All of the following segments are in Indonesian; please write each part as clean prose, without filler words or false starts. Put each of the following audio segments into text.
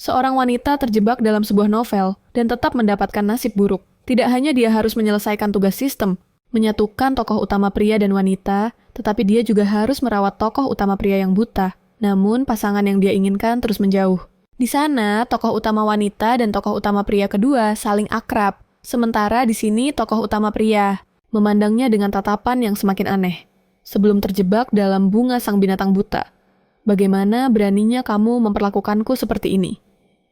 Seorang wanita terjebak dalam sebuah novel dan tetap mendapatkan nasib buruk. Tidak hanya dia harus menyelesaikan tugas sistem, menyatukan tokoh utama pria dan wanita, tetapi dia juga harus merawat tokoh utama pria yang buta. Namun, pasangan yang dia inginkan terus menjauh. Di sana, tokoh utama wanita dan tokoh utama pria kedua saling akrab. Sementara di sini tokoh utama pria memandangnya dengan tatapan yang semakin aneh. Sebelum terjebak dalam bunga sang binatang buta. Bagaimana beraninya kamu memperlakukanku seperti ini?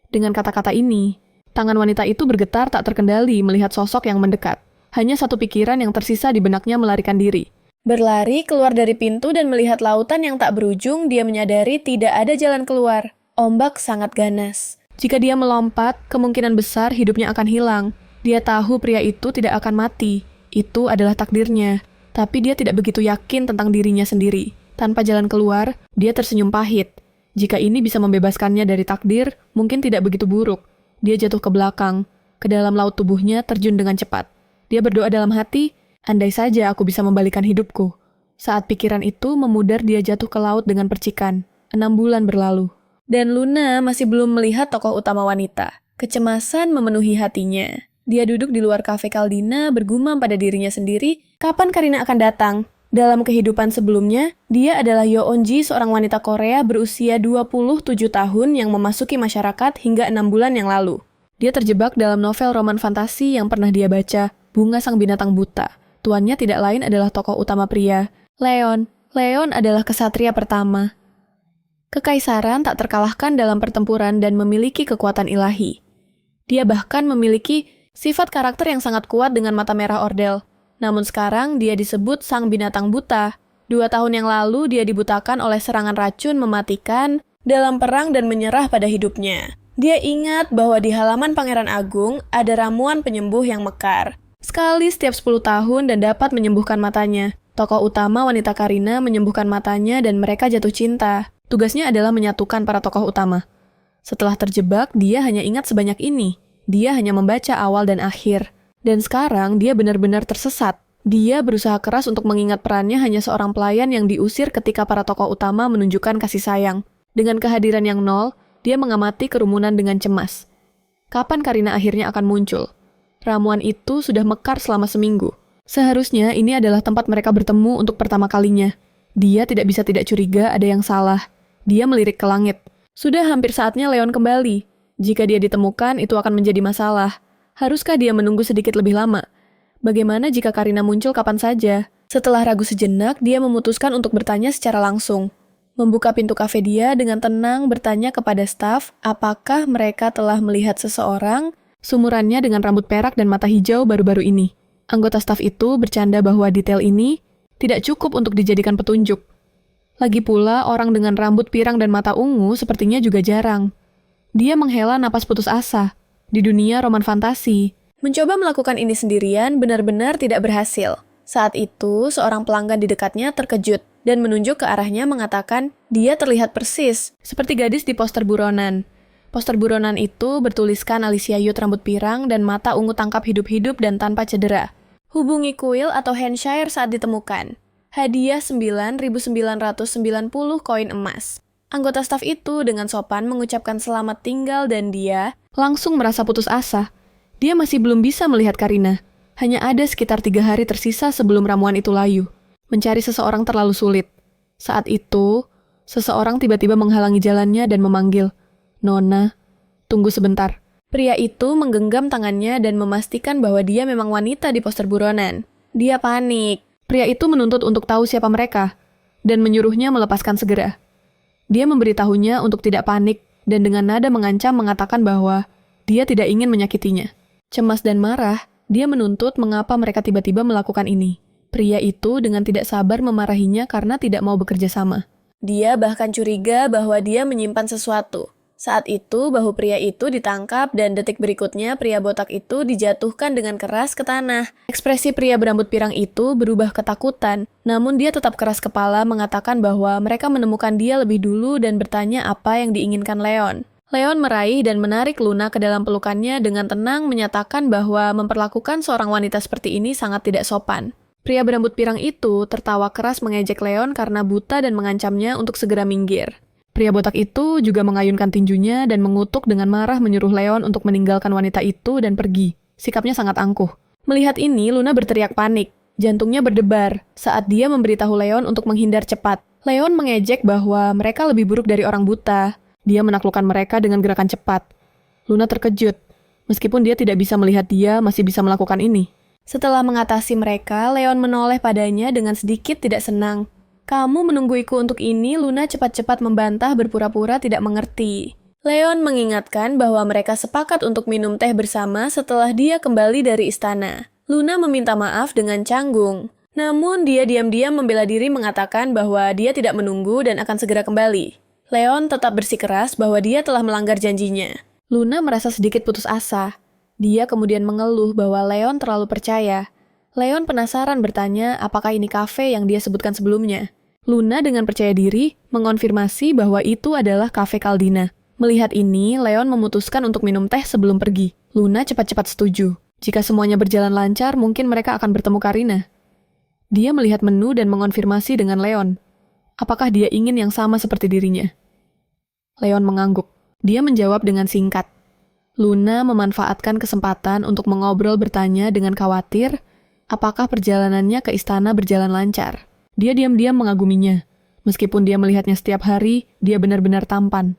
Dengan kata-kata ini, tangan wanita itu bergetar tak terkendali melihat sosok yang mendekat. Hanya satu pikiran yang tersisa di benaknya melarikan diri. Berlari keluar dari pintu dan melihat lautan yang tak berujung, dia menyadari tidak ada jalan keluar. Ombak sangat ganas. Jika dia melompat, kemungkinan besar hidupnya akan hilang. Dia tahu pria itu tidak akan mati. Itu adalah takdirnya. Tapi dia tidak begitu yakin tentang dirinya sendiri. Tanpa jalan keluar, dia tersenyum pahit. Jika ini bisa membebaskannya dari takdir, mungkin tidak begitu buruk. Dia jatuh ke belakang. Ke dalam laut tubuhnya terjun dengan cepat. Dia berdoa dalam hati, andai saja aku bisa membalikan hidupku. Saat pikiran itu memudar, dia jatuh ke laut dengan percikan. 6 bulan berlalu. Dan Luna masih belum melihat tokoh utama wanita. Kecemasan memenuhi hatinya. Dia duduk di luar kafe Kaldina bergumam pada dirinya sendiri, kapan Karina akan datang? Dalam kehidupan sebelumnya, dia adalah Yeonji, seorang wanita Korea berusia 27 tahun yang memasuki masyarakat hingga 6 bulan yang lalu. Dia terjebak dalam novel roman fantasi yang pernah dia baca, Bunga Sang Binatang Buta. Tuannya tidak lain adalah tokoh utama pria, Leon. Leon adalah kesatria pertama. Kekaisaran tak terkalahkan dalam pertempuran dan memiliki kekuatan ilahi. Dia bahkan memiliki sifat karakter yang sangat kuat dengan mata merah ordel. Namun sekarang dia disebut Sang Binatang Buta. 2 tahun yang lalu dia dibutakan oleh serangan racun mematikan dalam perang dan menyerah pada hidupnya. Dia ingat bahwa di halaman Pangeran Agung ada ramuan penyembuh yang mekar. Sekali setiap 10 tahun dan dapat menyembuhkan matanya. Tokoh utama wanita Karina menyembuhkan matanya dan mereka jatuh cinta. Tugasnya adalah menyatukan para tokoh utama. Setelah terjebak, dia hanya ingat sebanyak ini. Dia hanya membaca awal dan akhir. Dan sekarang dia benar-benar tersesat. Dia berusaha keras untuk mengingat perannya hanya seorang pelayan yang diusir ketika para tokoh utama menunjukkan kasih sayang. Dengan kehadiran yang nol, dia mengamati kerumunan dengan cemas. Kapan Karina akhirnya akan muncul? Ramuan itu sudah mekar selama seminggu. Seharusnya ini adalah tempat mereka bertemu untuk pertama kalinya. Dia tidak bisa tidak curiga ada yang salah. Dia melirik ke langit. Sudah hampir saatnya Leon kembali. Jika dia ditemukan, itu akan menjadi masalah. Haruskah dia menunggu sedikit lebih lama? Bagaimana jika Karina muncul kapan saja? Setelah ragu sejenak, dia memutuskan untuk bertanya secara langsung. Membuka pintu kafe dia dengan tenang bertanya kepada staf, apakah mereka telah melihat seseorang sumurannya dengan rambut perak dan mata hijau baru-baru ini. Anggota staf itu bercanda bahwa detail ini tidak cukup untuk dijadikan petunjuk. Lagi pula, orang dengan rambut pirang dan mata ungu sepertinya juga jarang. Dia menghela napas putus asa. Di dunia roman fantasi, mencoba melakukan ini sendirian benar-benar tidak berhasil. Saat itu, seorang pelanggan di dekatnya terkejut dan menunjuk ke arahnya mengatakan dia terlihat persis seperti gadis di poster buronan. Poster buronan itu bertuliskan Alicia Yut rambut pirang dan mata ungu tangkap hidup-hidup dan tanpa cedera. Hubungi kuil atau Hampshire saat ditemukan. Hadiah 9.990 koin emas. Anggota staf itu dengan sopan mengucapkan selamat tinggal dan dia langsung merasa putus asa. Dia masih belum bisa melihat Karina. Hanya ada sekitar 3 hari tersisa sebelum ramuan itu layu. Mencari seseorang terlalu sulit. Saat itu, seseorang tiba-tiba menghalangi jalannya dan memanggil, "Nona, tunggu sebentar." Pria itu menggenggam tangannya dan memastikan bahwa dia memang wanita di poster buronan. Dia panik. Pria itu menuntut untuk tahu siapa mereka dan menyuruhnya melepaskan segera. Dia memberitahunya untuk tidak panik dan dengan nada mengancam mengatakan bahwa dia tidak ingin menyakitinya. Cemas dan marah, dia menuntut mengapa mereka tiba-tiba melakukan ini. Pria itu dengan tidak sabar memarahinya karena tidak mau bekerja sama. Dia bahkan curiga bahwa dia menyimpan sesuatu. Saat itu, bahu pria itu ditangkap dan detik berikutnya pria botak itu dijatuhkan dengan keras ke tanah. Ekspresi pria berambut pirang itu berubah ketakutan, namun dia tetap keras kepala mengatakan bahwa mereka menemukan dia lebih dulu dan bertanya apa yang diinginkan Leon. Leon meraih dan menarik Luna ke dalam pelukannya dengan tenang menyatakan bahwa memperlakukan seorang wanita seperti ini sangat tidak sopan. Pria berambut pirang itu tertawa keras mengejek Leon karena buta dan mengancamnya untuk segera minggir. Pria botak itu juga mengayunkan tinjunya dan mengutuk dengan marah menyuruh Leon untuk meninggalkan wanita itu dan pergi. Sikapnya sangat angkuh. Melihat ini, Luna berteriak panik. Jantungnya berdebar saat dia memberitahu Leon untuk menghindar cepat. Leon mengejek bahwa mereka lebih buruk dari orang buta. Dia menaklukkan mereka dengan gerakan cepat. Luna terkejut. Meskipun dia tidak bisa melihat dia masih bisa melakukan ini. Setelah mengatasi mereka, Leon menoleh padanya dengan sedikit tidak senang. Kamu menungguiku untuk ini, Luna cepat-cepat membantah berpura-pura tidak mengerti. Leon mengingatkan bahwa mereka sepakat untuk minum teh bersama setelah dia kembali dari istana. Luna meminta maaf dengan canggung. Namun dia diam-diam membela diri mengatakan bahwa dia tidak menunggu dan akan segera kembali. Leon tetap bersikeras bahwa dia telah melanggar janjinya. Luna merasa sedikit putus asa. Dia kemudian mengeluh bahwa Leon terlalu percaya. Leon penasaran bertanya apakah ini kafe yang dia sebutkan sebelumnya. Luna dengan percaya diri mengonfirmasi bahwa itu adalah kafe Kaldina. Melihat ini, Leon memutuskan untuk minum teh sebelum pergi. Luna cepat-cepat setuju. Jika semuanya berjalan lancar, mungkin mereka akan bertemu Karina. Dia melihat menu dan mengonfirmasi dengan Leon. Apakah dia ingin yang sama seperti dirinya? Leon mengangguk. Dia menjawab dengan singkat. Luna memanfaatkan kesempatan untuk mengobrol bertanya dengan khawatir apakah perjalanannya ke istana berjalan lancar. Dia diam-diam mengaguminya. Meskipun dia melihatnya setiap hari, dia benar-benar tampan.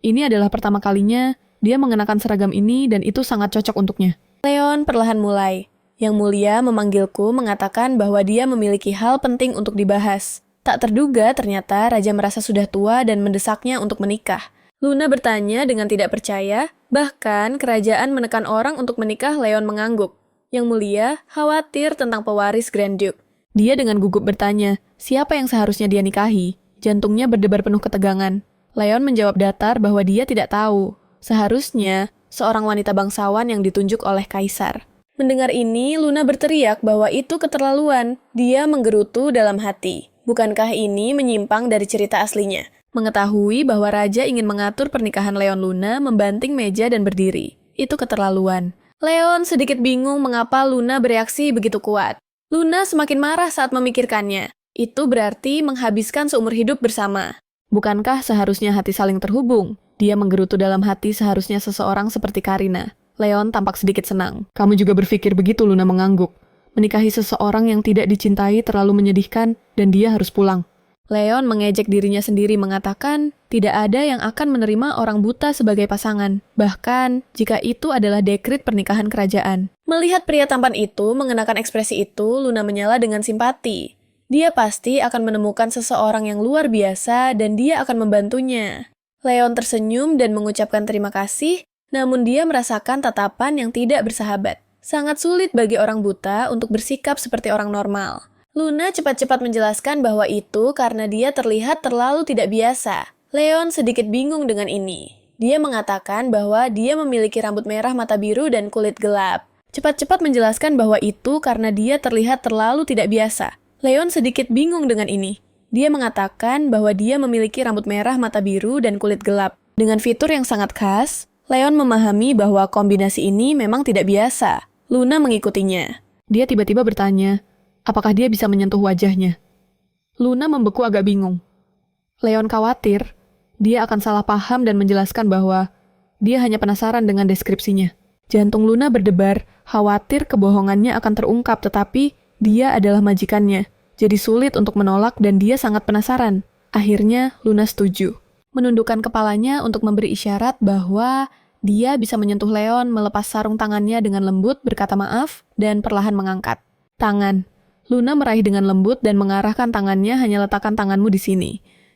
Ini adalah pertama kalinya dia mengenakan seragam ini dan itu sangat cocok untuknya. Leon perlahan mulai. Yang Mulia memanggilku mengatakan bahwa dia memiliki hal penting untuk dibahas. Tak terduga ternyata Raja merasa sudah tua dan mendesaknya untuk menikah. Luna bertanya dengan tidak percaya, bahkan kerajaan menekan orang untuk menikah. Leon mengangguk. Yang Mulia khawatir tentang pewaris Grand Duke. Dia dengan gugup bertanya, siapa yang seharusnya dia nikahi? Jantungnya berdebar penuh ketegangan. Leon menjawab datar bahwa dia tidak tahu. Seharusnya seorang wanita bangsawan yang ditunjuk oleh kaisar. Mendengar ini, Luna berteriak bahwa itu keterlaluan. Dia menggerutu dalam hati. Bukankah ini menyimpang dari cerita aslinya? Mengetahui bahwa raja ingin mengatur pernikahan Leon Luna membanting meja dan berdiri. Itu keterlaluan. Leon sedikit bingung mengapa Luna bereaksi begitu kuat. Luna semakin marah saat memikirkannya. Itu berarti menghabiskan seumur hidup bersama. Bukankah seharusnya hati saling terhubung? Dia menggerutu dalam hati seharusnya seseorang seperti Karina. Leon tampak sedikit senang. Kamu juga berpikir begitu, Luna mengangguk. Menikahi seseorang yang tidak dicintai terlalu menyedihkan dan dia harus pulang. Leon mengejek dirinya sendiri mengatakan, tidak ada yang akan menerima orang buta sebagai pasangan. Bahkan, jika itu adalah dekret pernikahan kerajaan. Melihat pria tampan itu mengenakan ekspresi itu, Luna menyala dengan simpati. Dia pasti akan menemukan seseorang yang luar biasa dan dia akan membantunya. Leon tersenyum dan mengucapkan terima kasih, namun dia merasakan tatapan yang tidak bersahabat. Sangat sulit bagi orang buta untuk bersikap seperti orang normal. Luna cepat-cepat menjelaskan bahwa itu karena dia terlihat terlalu tidak biasa. Leon sedikit bingung dengan ini. Dia mengatakan bahwa dia memiliki rambut merah mata biru dan kulit gelap. Cepat-cepat menjelaskan bahwa itu karena dia terlihat terlalu tidak biasa. Leon sedikit bingung dengan ini. Dia mengatakan bahwa dia memiliki rambut merah mata biru dan kulit gelap. Dengan fitur yang sangat khas, Leon memahami bahwa kombinasi ini memang tidak biasa. Luna mengikutinya. Dia tiba-tiba bertanya, apakah dia bisa menyentuh wajahnya? Luna membeku agak bingung. Leon khawatir, dia akan salah paham dan menjelaskan bahwa dia hanya penasaran dengan deskripsinya. Jantung Luna berdebar, khawatir kebohongannya akan terungkap, tetapi dia adalah majikannya. Jadi sulit untuk menolak dan dia sangat penasaran. Akhirnya, Luna setuju. Menundukkan kepalanya untuk memberi isyarat bahwa dia bisa menyentuh Leon, melepas sarung tangannya dengan lembut, berkata maaf, dan perlahan mengangkat. Tangan. Luna meraih dengan lembut dan mengarahkan tangannya, hanya letakkan tanganmu di sini.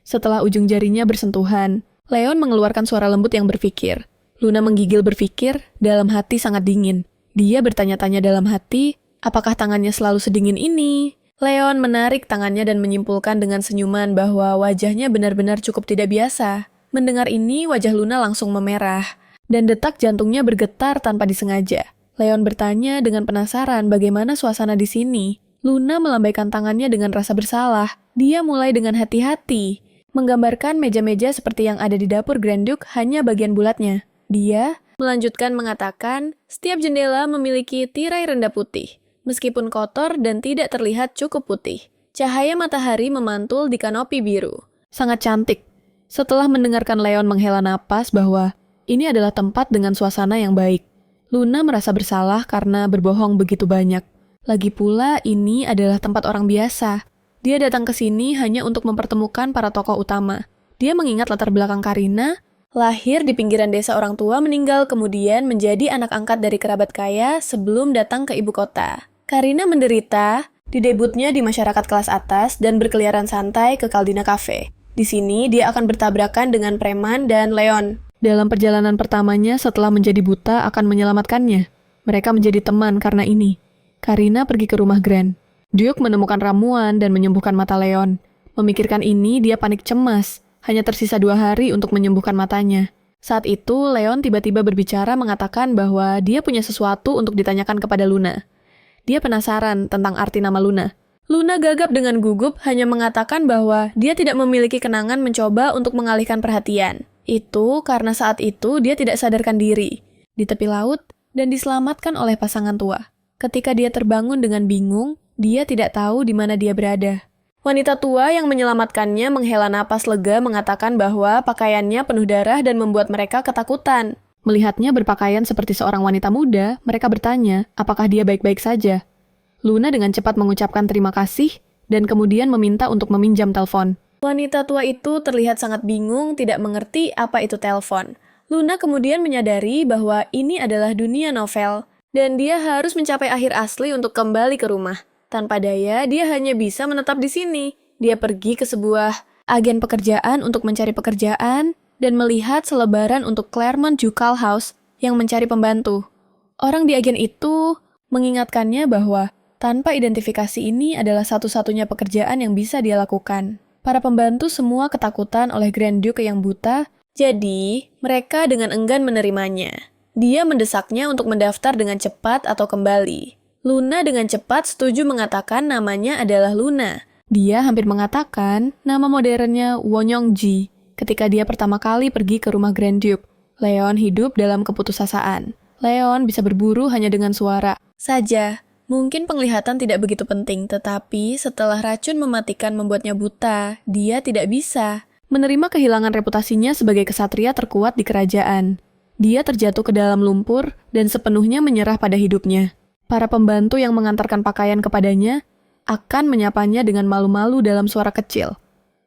Setelah ujung jarinya bersentuhan, Leon mengeluarkan suara lembut yang berpikir. Luna menggigil berpikir, dalam hati sangat dingin. Dia bertanya-tanya dalam hati, apakah tangannya selalu sedingin ini? Leon menarik tangannya dan menyimpulkan dengan senyuman bahwa wajahnya benar-benar cukup tidak biasa. Mendengar ini, wajah Luna langsung memerah, dan detak jantungnya bergetar tanpa disengaja. Leon bertanya dengan penasaran bagaimana suasana di sini. Luna melambaikan tangannya dengan rasa bersalah. Dia mulai dengan hati-hati, menggambarkan meja-meja seperti yang ada di dapur Grand Duke, hanya bagian bulatnya. Dia melanjutkan mengatakan, setiap jendela memiliki tirai rendah putih. Meskipun kotor dan tidak terlihat cukup putih. Cahaya matahari memantul di kanopi biru. Sangat cantik. Setelah mendengarkan Leon menghela napas bahwa ini adalah tempat dengan suasana yang baik, Luna merasa bersalah karena berbohong begitu banyak. Lagi pula, ini adalah tempat orang biasa. Dia datang ke sini hanya untuk mempertemukan para tokoh utama. Dia mengingat latar belakang Karina, lahir di pinggiran desa orang tua meninggal kemudian menjadi anak angkat dari kerabat kaya sebelum datang ke ibu kota. Karina menderita di debutnya di masyarakat kelas atas dan berkeliaran santai ke Caldina Cafe. Di sini, dia akan bertabrakan dengan preman dan Leon. Dalam perjalanan pertamanya setelah menjadi buta akan menyelamatkannya. Mereka menjadi teman karena ini. Karina pergi ke rumah Grant. Duke menemukan ramuan dan menyembuhkan mata Leon. Memikirkan ini, dia panik cemas. Hanya tersisa 2 hari untuk menyembuhkan matanya. Saat itu, Leon tiba-tiba berbicara mengatakan bahwa dia punya sesuatu untuk ditanyakan kepada Luna. Dia penasaran tentang arti nama Luna. Luna gagap dengan gugup hanya mengatakan bahwa dia tidak memiliki kenangan mencoba untuk mengalihkan perhatian. Itu karena saat itu dia tidak sadarkan diri di tepi laut dan diselamatkan oleh pasangan tua. Ketika dia terbangun dengan bingung, dia tidak tahu di mana dia berada. Wanita tua yang menyelamatkannya menghela napas lega mengatakan bahwa pakaiannya penuh darah dan membuat mereka ketakutan. Melihatnya berpakaian seperti seorang wanita muda, mereka bertanya apakah dia baik-baik saja. Luna dengan cepat mengucapkan terima kasih dan kemudian meminta untuk meminjam telepon. Wanita tua itu terlihat sangat bingung, tidak mengerti apa itu telepon. Luna kemudian menyadari bahwa ini adalah dunia novel, dan dia harus mencapai akhir asli untuk kembali ke rumah. Tanpa daya, dia hanya bisa menetap di sini. Dia pergi ke sebuah agen pekerjaan untuk mencari pekerjaan, dan melihat selebaran untuk Claremont Ducal House yang mencari pembantu. Orang di agen itu mengingatkannya bahwa tanpa identifikasi ini adalah satu-satunya pekerjaan yang bisa dia lakukan. Para pembantu semua ketakutan oleh Grand Duke yang buta, jadi mereka dengan enggan menerimanya. Dia mendesaknya untuk mendaftar dengan cepat atau kembali. Luna dengan cepat setuju mengatakan namanya adalah Luna. Dia hampir mengatakan nama modernnya Wonyongji ketika dia pertama kali pergi ke rumah Grand Duke. Leon hidup dalam keputusasaan. Leon bisa berburu hanya dengan suara saja. Mungkin penglihatan tidak begitu penting, tetapi setelah racun mematikan membuatnya buta, dia tidak bisa menerima kehilangan reputasinya sebagai kesatria terkuat di kerajaan. Dia terjatuh ke dalam lumpur dan sepenuhnya menyerah pada hidupnya. Para pembantu yang mengantarkan pakaian kepadanya akan menyapanya dengan malu-malu dalam suara kecil.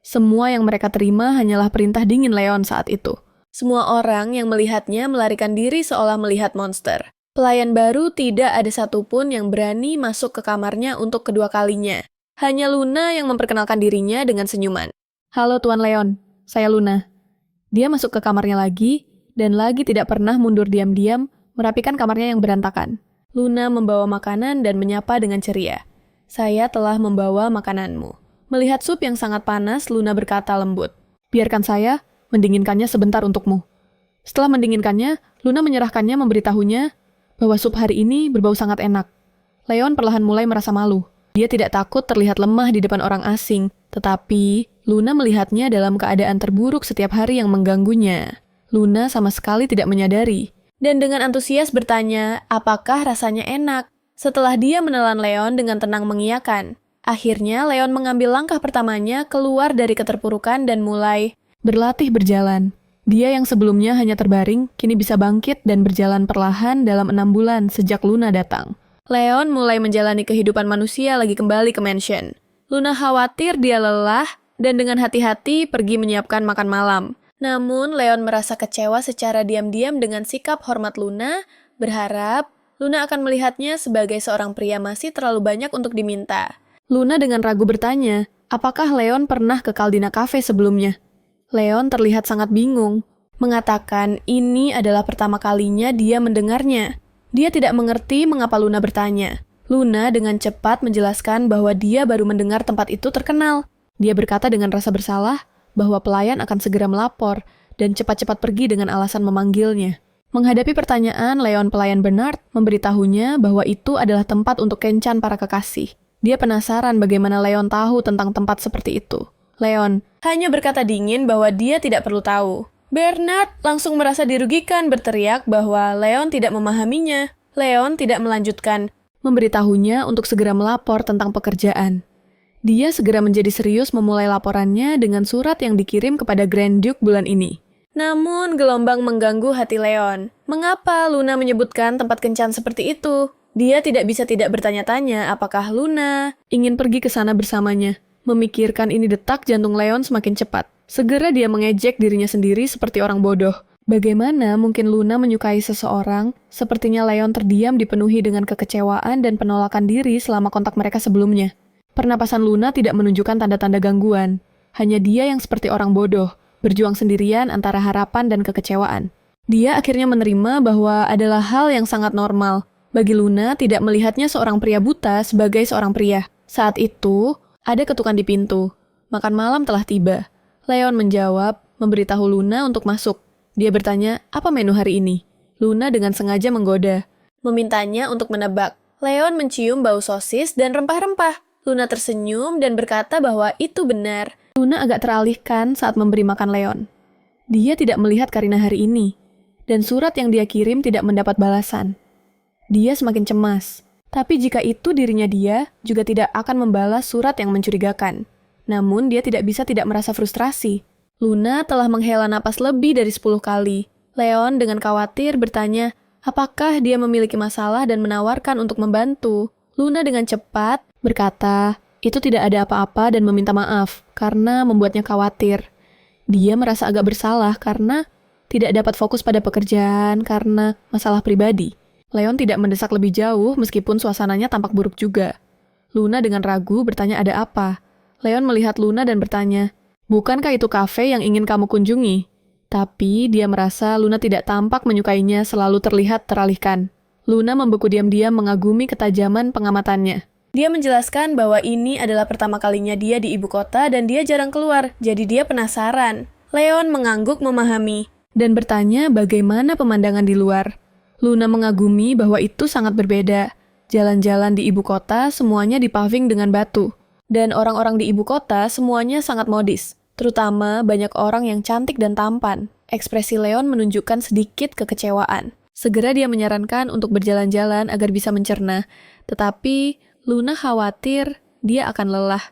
Semua yang mereka terima hanyalah perintah dingin Leon saat itu. Semua orang yang melihatnya melarikan diri seolah melihat monster. Pelayan baru tidak ada satupun yang berani masuk ke kamarnya untuk kedua kalinya. Hanya Luna yang memperkenalkan dirinya dengan senyuman. Halo Tuan Leon, saya Luna. Dia masuk ke kamarnya lagi, dan lagi tidak pernah mundur diam-diam merapikan kamarnya yang berantakan. Luna membawa makanan dan menyapa dengan ceria. Saya telah membawa makananmu. Melihat sup yang sangat panas, Luna berkata lembut. Biarkan saya mendinginkannya sebentar untukmu. Setelah mendinginkannya, Luna menyerahkannya memberitahunya bahwa sup hari ini berbau sangat enak. Leon perlahan mulai merasa malu. Dia tidak takut terlihat lemah di depan orang asing, tetapi Luna melihatnya dalam keadaan terburuk setiap hari yang mengganggunya. Luna sama sekali tidak menyadari, dan dengan antusias bertanya, apakah rasanya enak? Setelah dia menelan Leon dengan tenang mengiyakan. Akhirnya Leon mengambil langkah pertamanya keluar dari keterpurukan dan mulai berlatih berjalan. Dia yang sebelumnya hanya terbaring, kini bisa bangkit dan berjalan perlahan dalam 6 bulan sejak Luna datang. Leon mulai menjalani kehidupan manusia lagi kembali ke mansion. Luna khawatir dia lelah dan dengan hati-hati pergi menyiapkan makan malam. Namun, Leon merasa kecewa secara diam-diam dengan sikap hormat Luna, berharap Luna akan melihatnya sebagai seorang pria masih terlalu banyak untuk diminta. Luna dengan ragu bertanya, apakah Leon pernah ke Caldina Cafe sebelumnya? Leon terlihat sangat bingung, mengatakan ini adalah pertama kalinya dia mendengarnya. Dia tidak mengerti mengapa Luna bertanya. Luna dengan cepat menjelaskan bahwa dia baru mendengar tempat itu terkenal. Dia berkata dengan rasa bersalah bahwa pelayan akan segera melapor dan cepat-cepat pergi dengan alasan memanggilnya. Menghadapi pertanyaan, Leon pelayan Bernard memberitahunya bahwa itu adalah tempat untuk kencan para kekasih. Dia penasaran bagaimana Leon tahu tentang tempat seperti itu. Leon hanya berkata dingin bahwa dia tidak perlu tahu. Bernard langsung merasa dirugikan berteriak bahwa Leon tidak memahaminya. Leon tidak melanjutkan memberitahunya untuk segera melapor tentang pekerjaan. Dia segera menjadi serius memulai laporannya dengan surat yang dikirim kepada Grand Duke bulan ini. Namun, gelombang mengganggu hati Leon. Mengapa Luna menyebutkan tempat kencan seperti itu? Dia tidak bisa tidak bertanya-tanya apakah Luna ingin pergi ke sana bersamanya. Memikirkan ini, detak jantung Leon semakin cepat. Segera dia mengejek dirinya sendiri seperti orang bodoh. Bagaimana mungkin Luna menyukai seseorang? Sepertinya Leon terdiam dipenuhi dengan kekecewaan dan penolakan diri selama kontak mereka sebelumnya. Pernapasan Luna tidak menunjukkan tanda-tanda gangguan. Hanya dia yang seperti orang bodoh, berjuang sendirian antara harapan dan kekecewaan. Dia akhirnya menerima bahwa adalah hal yang sangat normal. Bagi Luna, tidak melihatnya seorang pria buta sebagai seorang pria. Saat itu, ada ketukan di pintu. Makan malam telah tiba. Leon menjawab, memberitahu Luna untuk masuk. Dia bertanya, apa menu hari ini? Luna dengan sengaja menggoda, memintanya untuk menebak. Leon mencium bau sosis dan rempah-rempah. Luna tersenyum dan berkata bahwa itu benar. Luna agak teralihkan saat memberi makan Leon. Dia tidak melihat Karina hari ini, dan surat yang dia kirim tidak mendapat balasan. Dia semakin cemas, tapi jika itu dirinya, dia juga tidak akan membalas surat yang mencurigakan. Namun dia tidak bisa tidak merasa frustrasi. Luna telah menghela napas lebih dari 10 kali. Leon dengan khawatir bertanya, apakah dia memiliki masalah dan menawarkan untuk membantu. Luna dengan cepat berkata, itu tidak ada apa-apa dan meminta maaf karena membuatnya khawatir. Dia merasa agak bersalah karena tidak dapat fokus pada pekerjaan karena masalah pribadi. Leon tidak mendesak lebih jauh meskipun suasananya tampak buruk juga. Luna dengan ragu bertanya ada apa. Leon melihat Luna dan bertanya, bukankah itu kafe yang ingin kamu kunjungi? Tapi dia merasa Luna tidak tampak menyukainya, selalu terlihat teralihkan. Luna membeku diam-diam mengagumi ketajaman pengamatannya. Dia menjelaskan bahwa ini adalah pertama kalinya dia di ibu kota dan dia jarang keluar, jadi dia penasaran. Leon mengangguk memahami dan bertanya bagaimana pemandangan di luar. Luna mengagumi bahwa itu sangat berbeda. Jalan-jalan di ibu kota semuanya dipaving dengan batu. Dan orang-orang di ibu kota semuanya sangat modis. Terutama banyak orang yang cantik dan tampan. Ekspresi Leon menunjukkan sedikit kekecewaan. Segera dia menyarankan untuk berjalan-jalan agar bisa mencerna. Tetapi Luna khawatir dia akan lelah.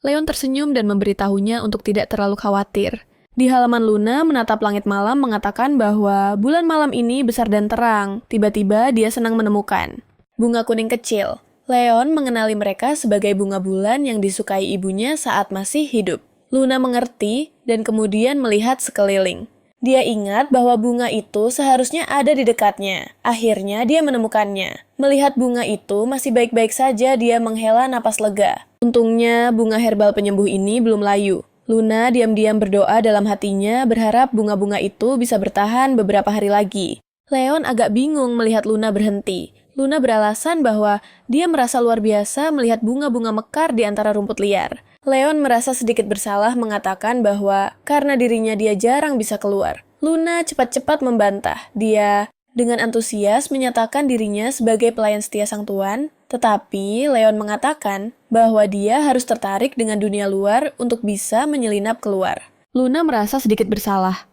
Leon tersenyum dan memberitahunya untuk tidak terlalu khawatir. Di halaman Luna menatap langit malam mengatakan bahwa bulan malam ini besar dan terang. Tiba-tiba dia senang menemukan bunga kuning kecil. Leon mengenali mereka sebagai bunga bulan yang disukai ibunya saat masih hidup. Luna mengerti dan kemudian melihat sekeliling. Dia ingat bahwa bunga itu seharusnya ada di dekatnya. Akhirnya dia menemukannya. Melihat bunga itu masih baik-baik saja, dia menghela napas lega. Untungnya bunga herbal penyembuh ini belum layu. Luna diam-diam berdoa dalam hatinya, berharap bunga-bunga itu bisa bertahan beberapa hari lagi. Leon agak bingung melihat Luna berhenti. Luna beralasan bahwa dia merasa luar biasa melihat bunga-bunga mekar di antara rumput liar. Leon merasa sedikit bersalah mengatakan bahwa karena dirinya dia jarang bisa keluar. Luna cepat-cepat membantah. Dia dengan antusias menyatakan dirinya sebagai pelayan setia sang tuan, tetapi Leon mengatakan bahwa dia harus tertarik dengan dunia luar untuk bisa menyelinap keluar. Luna merasa sedikit bersalah.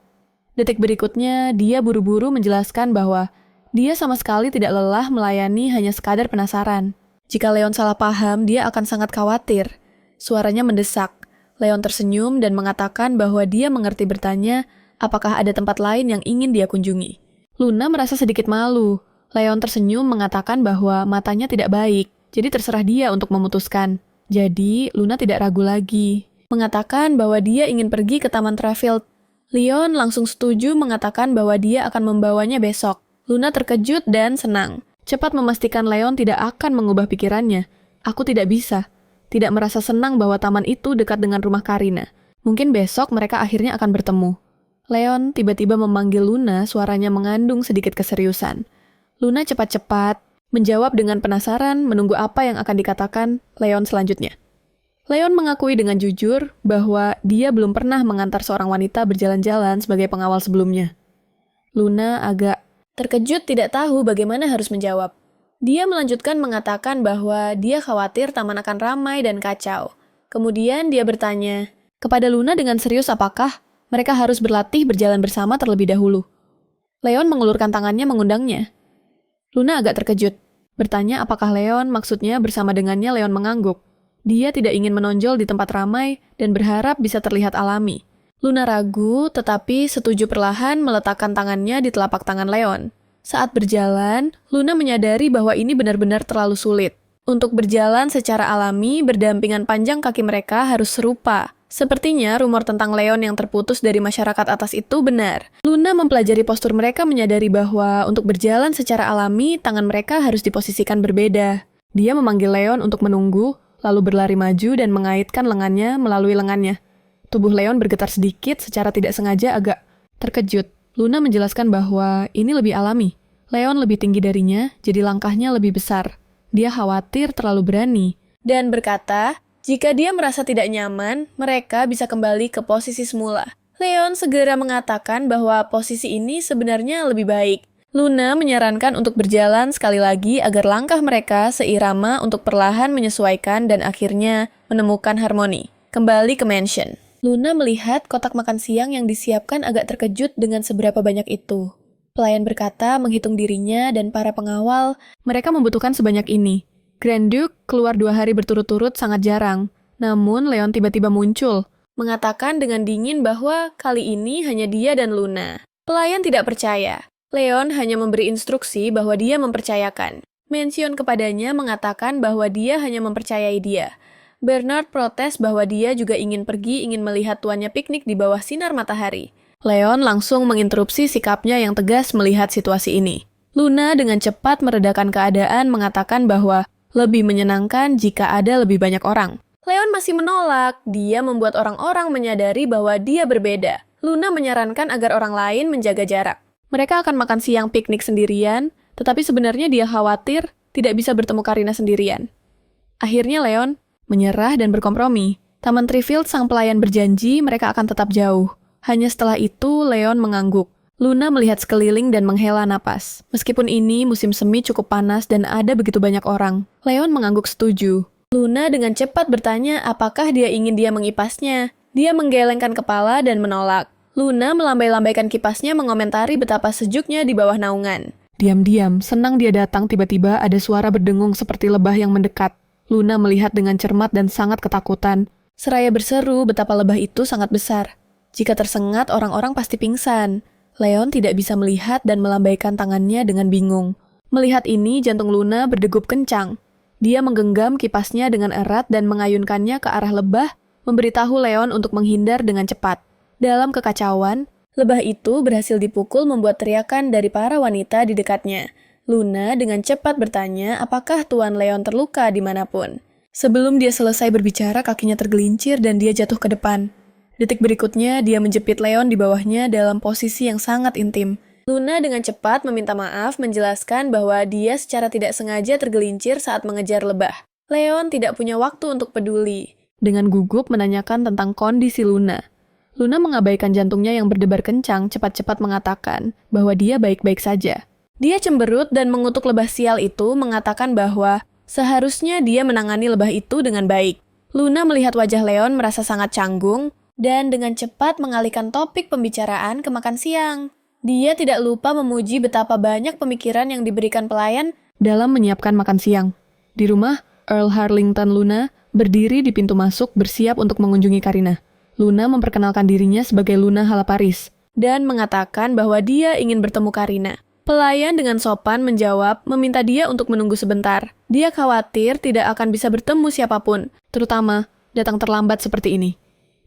Detik berikutnya, dia buru-buru menjelaskan bahwa dia sama sekali tidak lelah melayani, hanya sekadar penasaran. Jika Leon salah paham, dia akan sangat khawatir. Suaranya mendesak. Leon tersenyum dan mengatakan bahwa dia mengerti, bertanya apakah ada tempat lain yang ingin dia kunjungi. Luna merasa sedikit malu. Leon tersenyum mengatakan bahwa matanya tidak baik, jadi terserah dia untuk memutuskan. Jadi, Luna tidak ragu lagi. Mengatakan bahwa dia ingin pergi ke Taman Trafield. Leon langsung setuju mengatakan bahwa dia akan membawanya besok. Luna terkejut dan senang. Cepat memastikan Leon tidak akan mengubah pikirannya. Aku tidak bisa. Tidak merasa senang bahwa taman itu dekat dengan rumah Karina. Mungkin besok mereka akhirnya akan bertemu. Leon tiba-tiba memanggil Luna, suaranya mengandung sedikit keseriusan. Luna cepat-cepat menjawab dengan penasaran menunggu apa yang akan dikatakan Leon selanjutnya. Leon mengakui dengan jujur bahwa dia belum pernah mengantar seorang wanita berjalan-jalan sebagai pengawal sebelumnya. Luna agak terkejut, tidak tahu bagaimana harus menjawab. Dia melanjutkan mengatakan bahwa dia khawatir taman akan ramai dan kacau. Kemudian dia bertanya kepada Luna dengan serius apakah mereka harus berlatih berjalan bersama terlebih dahulu. Leon mengulurkan tangannya mengundangnya. Luna agak terkejut, bertanya apakah Leon maksudnya bersama dengannya. Leon mengangguk. Dia tidak ingin menonjol di tempat ramai dan berharap bisa terlihat alami. Luna ragu, tetapi setuju perlahan meletakkan tangannya di telapak tangan Leon. Saat berjalan, Luna menyadari bahwa ini benar-benar terlalu sulit. Untuk berjalan secara alami, berdampingan panjang kaki mereka harus serupa. Sepertinya rumor tentang Leon yang terputus dari masyarakat atas itu benar. Luna mempelajari postur mereka menyadari bahwa untuk berjalan secara alami, tangan mereka harus diposisikan berbeda. Dia memanggil Leon untuk menunggu, lalu berlari maju dan mengaitkan lengannya melalui lengannya. Tubuh Leon bergetar sedikit secara tidak sengaja agak terkejut. Luna menjelaskan bahwa ini lebih alami. Leon lebih tinggi darinya, jadi langkahnya lebih besar. Dia khawatir terlalu berani. Dan berkata, jika dia merasa tidak nyaman, mereka bisa kembali ke posisi semula. Leon segera mengatakan bahwa posisi ini sebenarnya lebih baik. Luna menyarankan untuk berjalan sekali lagi agar langkah mereka seirama untuk perlahan menyesuaikan dan akhirnya menemukan harmoni. Kembali ke mansion. Luna melihat kotak makan siang yang disiapkan agak terkejut dengan seberapa banyak itu. Pelayan berkata menghitung dirinya dan para pengawal, mereka membutuhkan sebanyak ini. Grand Duke keluar 2 hari berturut-turut sangat jarang. Namun Leon tiba-tiba muncul, mengatakan dengan dingin bahwa kali ini hanya dia dan Luna. Pelayan tidak percaya. Leon hanya memberi instruksi bahwa dia mempercayakan. Mansion kepadanya mengatakan bahwa dia hanya mempercayai dia. Bernard protes bahwa dia juga ingin melihat tuannya piknik di bawah sinar matahari. Leon langsung menginterupsi sikapnya yang tegas melihat situasi ini. Luna dengan cepat meredakan keadaan mengatakan bahwa lebih menyenangkan jika ada lebih banyak orang. Leon masih menolak, dia membuat orang-orang menyadari bahwa dia berbeda. Luna menyarankan agar orang lain menjaga jarak. Mereka akan makan siang piknik sendirian, tetapi sebenarnya dia khawatir tidak bisa bertemu Karina sendirian. Akhirnya Leon menyerah dan berkompromi. Taman Treefield sang pelayan berjanji mereka akan tetap jauh. Hanya setelah itu Leon mengangguk. Luna melihat sekeliling dan menghela napas. Meskipun ini musim semi cukup panas dan ada begitu banyak orang, Leon mengangguk setuju. Luna dengan cepat bertanya apakah dia ingin dia mengipasnya. Dia menggelengkan kepala dan menolak. Luna melambai-lambaikan kipasnya mengomentari betapa sejuknya di bawah naungan. Diam-diam, senang dia datang tiba-tiba ada suara berdengung seperti lebah yang mendekat. Luna melihat dengan cermat dan sangat ketakutan. Seraya berseru betapa lebah itu sangat besar. Jika tersengat, orang-orang pasti pingsan. Leon tidak bisa melihat dan melambaikan tangannya dengan bingung. Melihat ini, jantung Luna berdegup kencang. Dia menggenggam kipasnya dengan erat dan mengayunkannya ke arah lebah, memberitahu Leon untuk menghindar dengan cepat. Dalam kekacauan, lebah itu berhasil dipukul membuat teriakan dari para wanita di dekatnya. Luna dengan cepat bertanya apakah Tuan Leon terluka dimanapun. Sebelum dia selesai berbicara, kakinya tergelincir dan dia jatuh ke depan. Detik berikutnya, dia menjepit Leon di bawahnya dalam posisi yang sangat intim. Luna dengan cepat meminta maaf, menjelaskan bahwa dia secara tidak sengaja tergelincir saat mengejar lebah. Leon tidak punya waktu untuk peduli. Dengan gugup menanyakan tentang kondisi Luna. Luna mengabaikan jantungnya yang berdebar kencang, cepat-cepat mengatakan bahwa dia baik-baik saja. Dia cemberut dan mengutuk lebah sial itu, mengatakan bahwa seharusnya dia menangani lebah itu dengan baik. Luna melihat wajah Leon merasa sangat canggung, dan dengan cepat mengalihkan topik pembicaraan ke makan siang. Dia tidak lupa memuji betapa banyak pemikiran yang diberikan pelayan dalam menyiapkan makan siang. Di rumah, Earl Harlington Luna berdiri di pintu masuk bersiap untuk mengunjungi Karina. Luna memperkenalkan dirinya sebagai Luna Halaparis, dan mengatakan bahwa dia ingin bertemu Karina. Pelayan dengan sopan menjawab, meminta dia untuk menunggu sebentar. Dia khawatir tidak akan bisa bertemu siapapun, terutama datang terlambat seperti ini.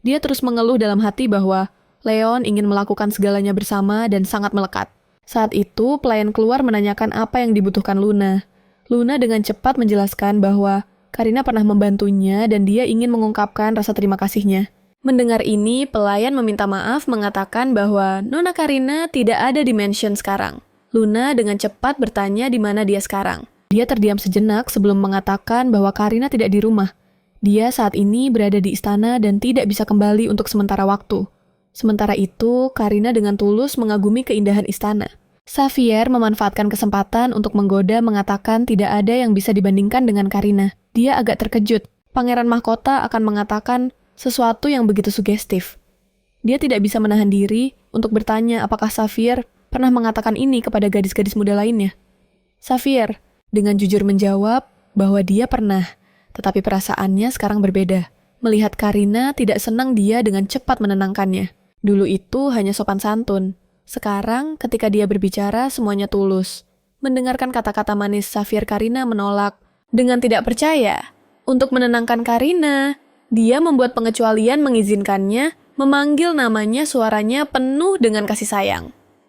Dia terus mengeluh dalam hati bahwa Leon ingin melakukan segalanya bersama dan sangat melekat. Saat itu, pelayan keluar menanyakan apa yang dibutuhkan Luna. Luna dengan cepat menjelaskan bahwa Karina pernah membantunya dan dia ingin mengungkapkan rasa terima kasihnya. Mendengar ini, pelayan meminta maaf mengatakan bahwa Nona Karina tidak ada di mansion sekarang. Luna dengan cepat bertanya di mana dia sekarang. Dia terdiam sejenak sebelum mengatakan bahwa Karina tidak di rumah. Dia saat ini berada di istana dan tidak bisa kembali untuk sementara waktu. Sementara itu, Karina dengan tulus mengagumi keindahan istana. Xavier memanfaatkan kesempatan untuk menggoda mengatakan tidak ada yang bisa dibandingkan dengan Karina. Dia agak terkejut. Pangeran Mahkota akan mengatakan sesuatu yang begitu sugestif. Dia tidak bisa menahan diri untuk bertanya apakah Xavier pernah mengatakan ini kepada gadis-gadis muda lainnya. Xavier dengan jujur menjawab bahwa dia pernah. tetapi perasaannya sekarang berbeda. Melihat Karina tidak senang dia dengan cepat menenangkannya. Dulu itu hanya sopan santun. Sekarang ketika dia berbicara semuanya tulus. Mendengarkan kata-kata manis Xavier, Karina menolak dengan tidak percaya. Untuk menenangkan Karina, dia membuat pengecualian mengizinkannya memanggil namanya, suaranya penuh dengan kasih sayang.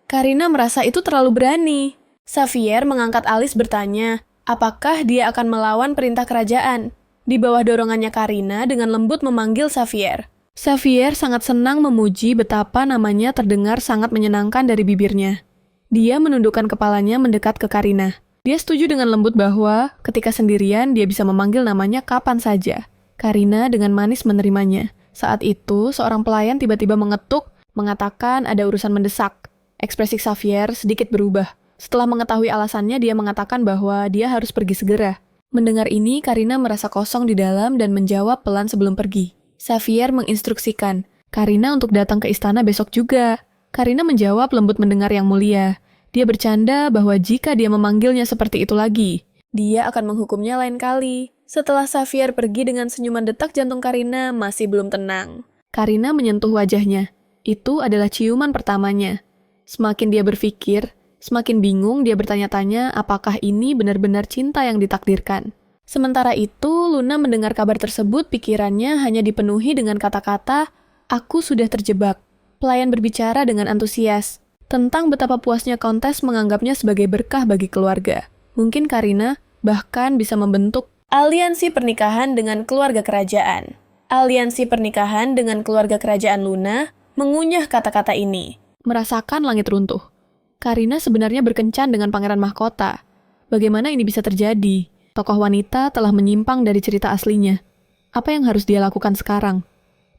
Karina merasa itu terlalu berani. Xavier mengangkat alis bertanya, apakah dia akan melawan perintah kerajaan? Di bawah dorongannya Karina dengan lembut memanggil Xavier. Xavier sangat senang memuji betapa namanya terdengar sangat menyenangkan dari bibirnya. Dia menundukkan kepalanya mendekat ke Karina. Dia setuju dengan lembut bahwa ketika sendirian dia bisa memanggil namanya kapan saja. Karina dengan manis menerimanya. Saat itu, seorang pelayan tiba-tiba mengetuk, mengatakan ada urusan mendesak. Ekspresi Xavier sedikit berubah. Setelah mengetahui alasannya, dia mengatakan bahwa dia harus pergi segera. Mendengar ini, Karina merasa kosong di dalam dan menjawab pelan sebelum pergi. Xavier menginstruksikan Karina untuk datang ke istana besok juga. Karina menjawab lembut mendengar yang mulia. Dia bercanda bahwa jika dia memanggilnya seperti itu lagi, dia akan menghukumnya lain kali. Setelah Xavier pergi dengan senyuman, detak jantung Karina masih belum tenang. Karina menyentuh wajahnya. Itu adalah ciuman pertamanya. Semakin dia berpikir, semakin bingung dia bertanya-tanya apakah ini benar-benar cinta yang ditakdirkan. Sementara itu, Luna mendengar kabar tersebut, pikirannya hanya dipenuhi dengan kata-kata, "Aku sudah terjebak." Pelayan berbicara dengan antusias tentang betapa puasnya kontes menganggapnya sebagai berkah bagi keluarga. Mungkin Karina bahkan bisa membentuk aliansi pernikahan dengan keluarga kerajaan. Aliansi pernikahan dengan keluarga kerajaan. Luna mengunyah kata-kata ini. Merasakan langit runtuh. Karina sebenarnya berkencan dengan pangeran mahkota. Bagaimana ini bisa terjadi? Tokoh wanita telah menyimpang dari cerita aslinya. Apa yang harus dia lakukan sekarang?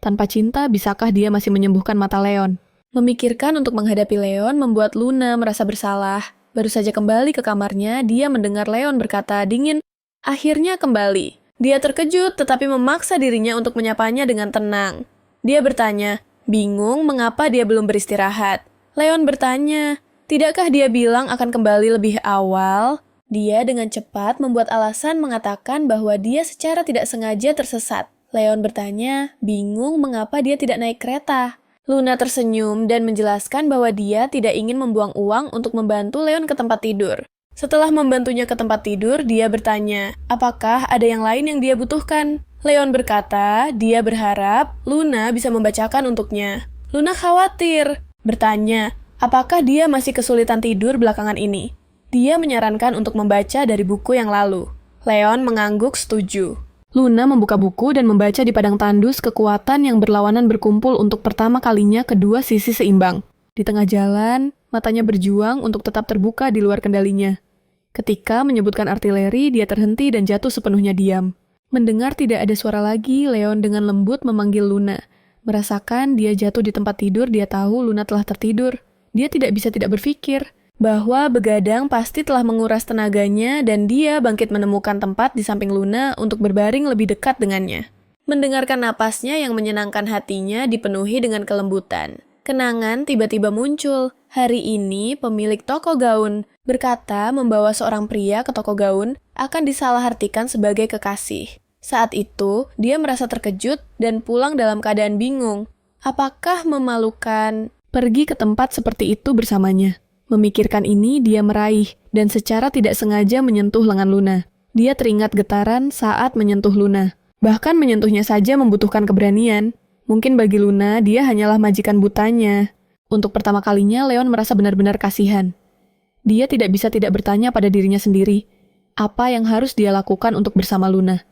Tanpa cinta, bisakah dia masih menyembuhkan mata Leon? Memikirkan untuk menghadapi Leon membuat Luna merasa bersalah. Baru saja kembali ke kamarnya, dia mendengar Leon berkata dingin, "Akhirnya kembali." Dia terkejut tetapi memaksa dirinya untuk menyapanya dengan tenang. Dia bertanya, bingung mengapa dia belum beristirahat. Leon bertanya, tidakkah dia bilang akan kembali lebih awal? Dia dengan cepat membuat alasan mengatakan bahwa dia secara tidak sengaja tersesat. Leon bertanya, bingung mengapa dia tidak naik kereta. Luna tersenyum dan menjelaskan bahwa dia tidak ingin membuang uang untuk membantu Leon ke tempat tidur. Setelah membantunya ke tempat tidur, dia bertanya, apakah ada yang lain yang dia butuhkan? Leon berkata, dia berharap Luna bisa membacakan untuknya. Luna khawatir, bertanya, apakah dia masih kesulitan tidur belakangan ini? Dia menyarankan untuk membaca dari buku yang lalu. Leon mengangguk setuju. Luna membuka buku dan membaca di padang tandus kekuatan yang berlawanan berkumpul untuk pertama kalinya kedua sisi seimbang. Di tengah jalan, matanya berjuang untuk tetap terbuka di luar kendalinya. Ketika menyebutkan artileri, dia terhenti dan jatuh sepenuhnya diam. Mendengar tidak ada suara lagi, Leon dengan lembut memanggil Luna. Merasakan dia jatuh di tempat tidur, dia tahu Luna telah tertidur. Dia tidak bisa tidak berpikir bahwa begadang pasti telah menguras tenaganya dan dia bangkit menemukan tempat di samping Luna untuk berbaring lebih dekat dengannya. Mendengarkan napasnya yang menyenangkan hatinya dipenuhi dengan kelembutan. Kenangan tiba-tiba muncul. Hari ini pemilik toko gaun berkata membawa seorang pria ke toko gaun akan disalahartikan sebagai kekasih. Saat itu, dia merasa terkejut dan pulang dalam keadaan bingung. Apakah memalukan pergi ke tempat seperti itu bersamanya? Memikirkan ini, dia meraih dan secara tidak sengaja menyentuh lengan Luna. Dia teringat getaran saat menyentuh Luna. Bahkan menyentuhnya saja membutuhkan keberanian. Mungkin bagi Luna, dia hanyalah majikan butanya. Untuk pertama kalinya, Leon merasa benar-benar kasihan. Dia tidak bisa tidak bertanya pada dirinya sendiri, apa yang harus dia lakukan untuk bersama Luna.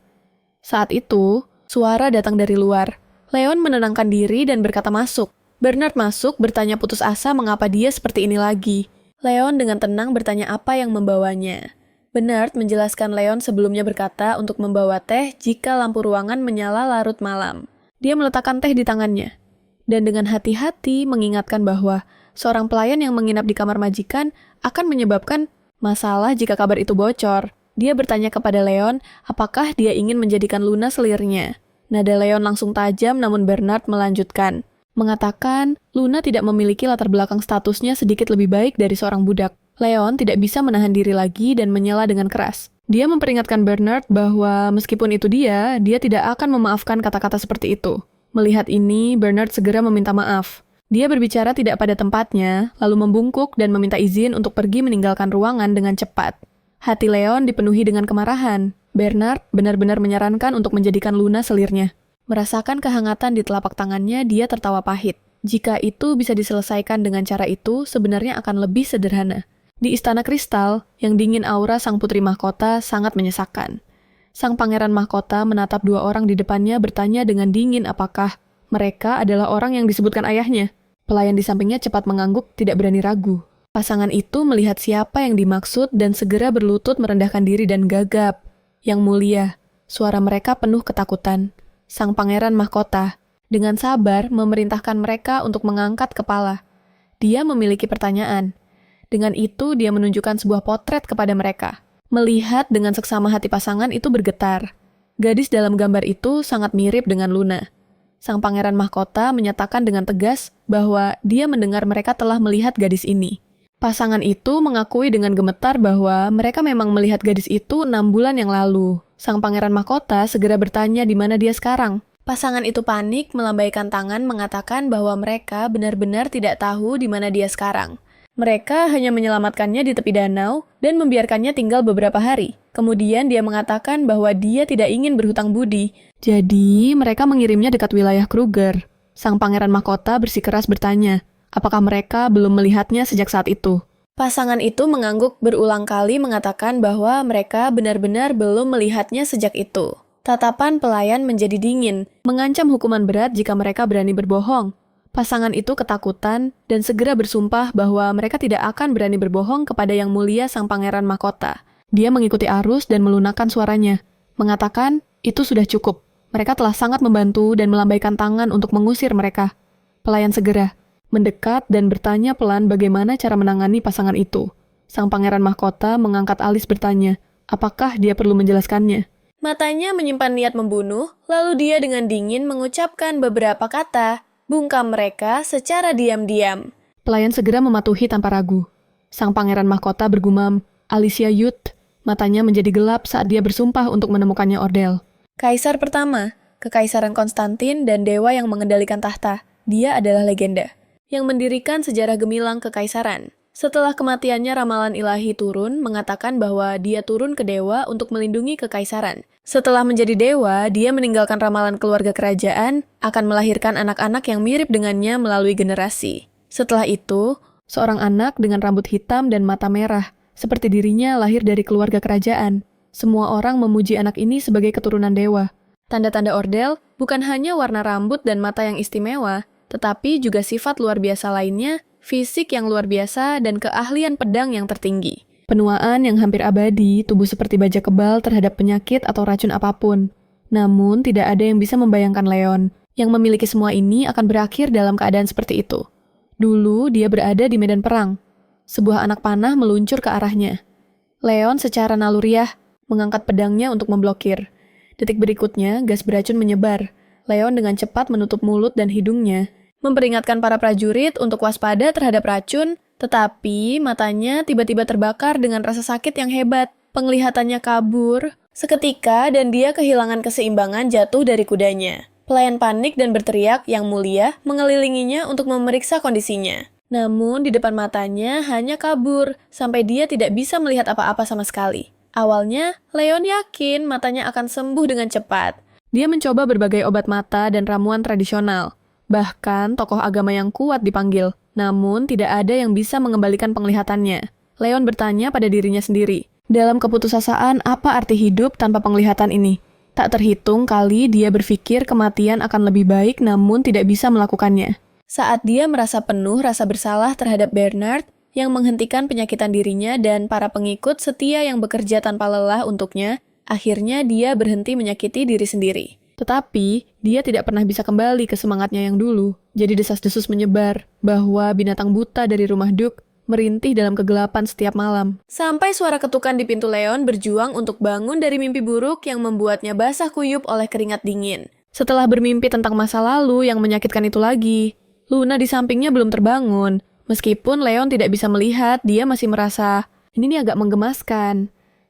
Saat itu, suara datang dari luar. Leon menenangkan diri dan berkata masuk. Bernard masuk, bertanya putus asa mengapa dia seperti ini lagi. Leon dengan tenang bertanya apa yang membawanya. Bernard menjelaskan Leon sebelumnya berkata untuk membawa teh jika lampu ruangan menyala larut malam. Dia meletakkan teh di tangannya. Dan dengan hati-hati mengingatkan bahwa seorang pelayan yang menginap di kamar majikan akan menyebabkan masalah jika kabar itu bocor. Dia bertanya kepada Leon apakah dia ingin menjadikan Luna selirnya. Nada Leon langsung tajam namun Bernard melanjutkan. Mengatakan Luna tidak memiliki latar belakang statusnya sedikit lebih baik dari seorang budak. Leon tidak bisa menahan diri lagi dan menyela dengan keras. Dia memperingatkan Bernard bahwa meskipun itu dia tidak akan memaafkan kata-kata seperti itu. Melihat ini, Bernard segera meminta maaf. Dia berbicara tidak pada tempatnya, lalu membungkuk dan meminta izin untuk pergi meninggalkan ruangan dengan cepat. Hati Leon dipenuhi dengan kemarahan. Bernard benar-benar menyarankan untuk menjadikan Luna selirnya. Merasakan kehangatan di telapak tangannya, dia tertawa pahit. Jika itu bisa diselesaikan dengan cara itu, sebenarnya akan lebih sederhana. Di Istana Kristal, yang dingin aura sang putri mahkota sangat menyesakan. Sang pangeran mahkota menatap dua orang di depannya bertanya dengan dingin apakah mereka adalah orang yang disebutkan ayahnya. Pelayan di sampingnya cepat mengangguk, tidak berani ragu. Pasangan itu melihat siapa yang dimaksud dan segera berlutut merendahkan diri dan gagap. Yang mulia, suara mereka penuh ketakutan. Sang pangeran mahkota dengan sabar memerintahkan mereka untuk mengangkat kepala. Dia memiliki pertanyaan. Dengan itu, dia menunjukkan sebuah potret kepada mereka. Melihat dengan seksama hati pasangan itu bergetar. Gadis dalam gambar itu sangat mirip dengan Luna. Sang pangeran mahkota menyatakan dengan tegas bahwa dia mendengar mereka telah melihat gadis ini. Pasangan itu mengakui dengan gemetar bahwa mereka memang melihat gadis itu 6 bulan yang lalu. Sang pangeran mahkota segera bertanya di mana dia sekarang. Pasangan itu panik, melambaikan tangan mengatakan bahwa mereka benar-benar tidak tahu di mana dia sekarang. Mereka hanya menyelamatkannya di tepi danau dan membiarkannya tinggal beberapa hari. Kemudian dia mengatakan bahwa dia tidak ingin berhutang budi. Jadi, mereka mengirimnya dekat wilayah Kruger. Sang pangeran mahkota bersikeras bertanya, apakah mereka belum melihatnya sejak saat itu? Pasangan itu mengangguk berulang kali mengatakan bahwa mereka benar-benar belum melihatnya sejak itu. Tatapan pelayan menjadi dingin, mengancam hukuman berat jika mereka berani berbohong. Pasangan itu ketakutan dan segera bersumpah bahwa mereka tidak akan berani berbohong kepada Yang Mulia Sang Pangeran Mahkota. Dia mengikuti arus dan melunakkan suaranya, mengatakan itu sudah cukup. Mereka telah sangat membantu dan melambaikan tangan untuk mengusir mereka. Pelayan segera mendekat dan bertanya pelan bagaimana cara menangani pasangan itu. Sang Pangeran Mahkota mengangkat alis bertanya, apakah dia perlu menjelaskannya? Matanya menyimpan niat membunuh, lalu dia dengan dingin mengucapkan beberapa kata. Bungkam mereka secara diam-diam. Pelayan segera mematuhi tanpa ragu. Sang pangeran mahkota bergumam, Alicia Youth, matanya menjadi gelap saat dia bersumpah untuk menemukannya Ordel. Kaisar pertama, Kekaisaran Konstantin dan dewa yang mengendalikan tahta. Dia adalah legenda yang mendirikan sejarah gemilang kekaisaran. Setelah kematiannya, ramalan ilahi turun mengatakan bahwa dia turun ke dewa untuk melindungi kekaisaran. Setelah menjadi dewa, dia meninggalkan ramalan keluarga kerajaan, akan melahirkan anak-anak yang mirip dengannya melalui generasi. Setelah itu, seorang anak dengan rambut hitam dan mata merah, seperti dirinya lahir dari keluarga kerajaan. Semua orang memuji anak ini sebagai keturunan dewa. Tanda-tanda Ordel bukan hanya warna rambut dan mata yang istimewa, tetapi juga sifat luar biasa lainnya, fisik yang luar biasa, dan keahlian pedang yang tertinggi. Penuaan yang hampir abadi, tubuh seperti baja kebal terhadap penyakit atau racun apapun. Namun, tidak ada yang bisa membayangkan Leon, yang memiliki semua ini akan berakhir dalam keadaan seperti itu. Dulu, dia berada di medan perang. Sebuah anak panah meluncur ke arahnya. Leon secara naluriah mengangkat pedangnya untuk memblokir. Detik berikutnya, gas beracun menyebar. Leon dengan cepat menutup mulut dan hidungnya, memperingatkan para prajurit untuk waspada terhadap racun, tetapi matanya tiba-tiba terbakar dengan rasa sakit yang hebat. Penglihatannya kabur seketika dan dia kehilangan keseimbangan jatuh dari kudanya. Pelayan panik dan berteriak, Yang Mulia mengelilinginya untuk memeriksa kondisinya. Namun di depan matanya hanya kabur, sampai dia tidak bisa melihat apa-apa sama sekali. Awalnya, Leon yakin matanya akan sembuh dengan cepat. Dia mencoba berbagai obat mata dan ramuan tradisional. Bahkan tokoh agama yang kuat dipanggil, namun tidak ada yang bisa mengembalikan penglihatannya. Leon bertanya pada dirinya sendiri, dalam keputusasaan apa arti hidup tanpa penglihatan ini? Tak terhitung kali dia berpikir kematian akan lebih baik namun tidak bisa melakukannya. Saat dia merasa penuh rasa bersalah terhadap Bernard yang menghentikan penyakitan dirinya dan para pengikut setia yang bekerja tanpa lelah untuknya, akhirnya dia berhenti menyakiti diri sendiri. Tetapi, dia tidak pernah bisa kembali ke semangatnya yang dulu. Jadi desas-desus menyebar bahwa binatang buta dari rumah Duke merintih dalam kegelapan setiap malam. Sampai suara ketukan di pintu Leon berjuang untuk bangun dari mimpi buruk yang membuatnya basah kuyup oleh keringat dingin. Setelah bermimpi tentang masa lalu yang menyakitkan itu lagi, Luna di sampingnya belum terbangun. Meskipun Leon tidak bisa melihat, dia masih merasa, ini nih agak menggemaskan.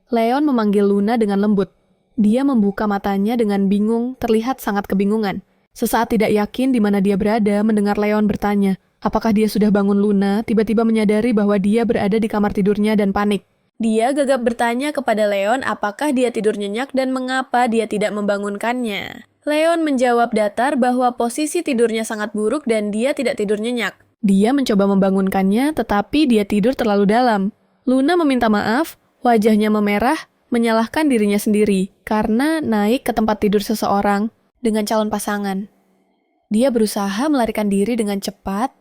Leon memanggil Luna dengan lembut. Dia membuka matanya dengan bingung, terlihat sangat kebingungan. Sesaat tidak yakin di mana dia berada, mendengar Leon bertanya, apakah dia sudah bangun. Luna tiba-tiba menyadari bahwa dia berada di kamar tidurnya dan panik. Dia gagap bertanya kepada Leon apakah dia tidur nyenyak dan mengapa dia tidak membangunkannya. Leon menjawab datar bahwa posisi tidurnya sangat buruk dan dia tidak tidur nyenyak. Dia mencoba membangunkannya, tetapi dia tidur terlalu dalam. Luna meminta maaf, wajahnya memerah, menyalahkan dirinya sendiri karena naik ke tempat tidur seseorang dengan calon pasangan. Dia berusaha melarikan diri dengan cepat,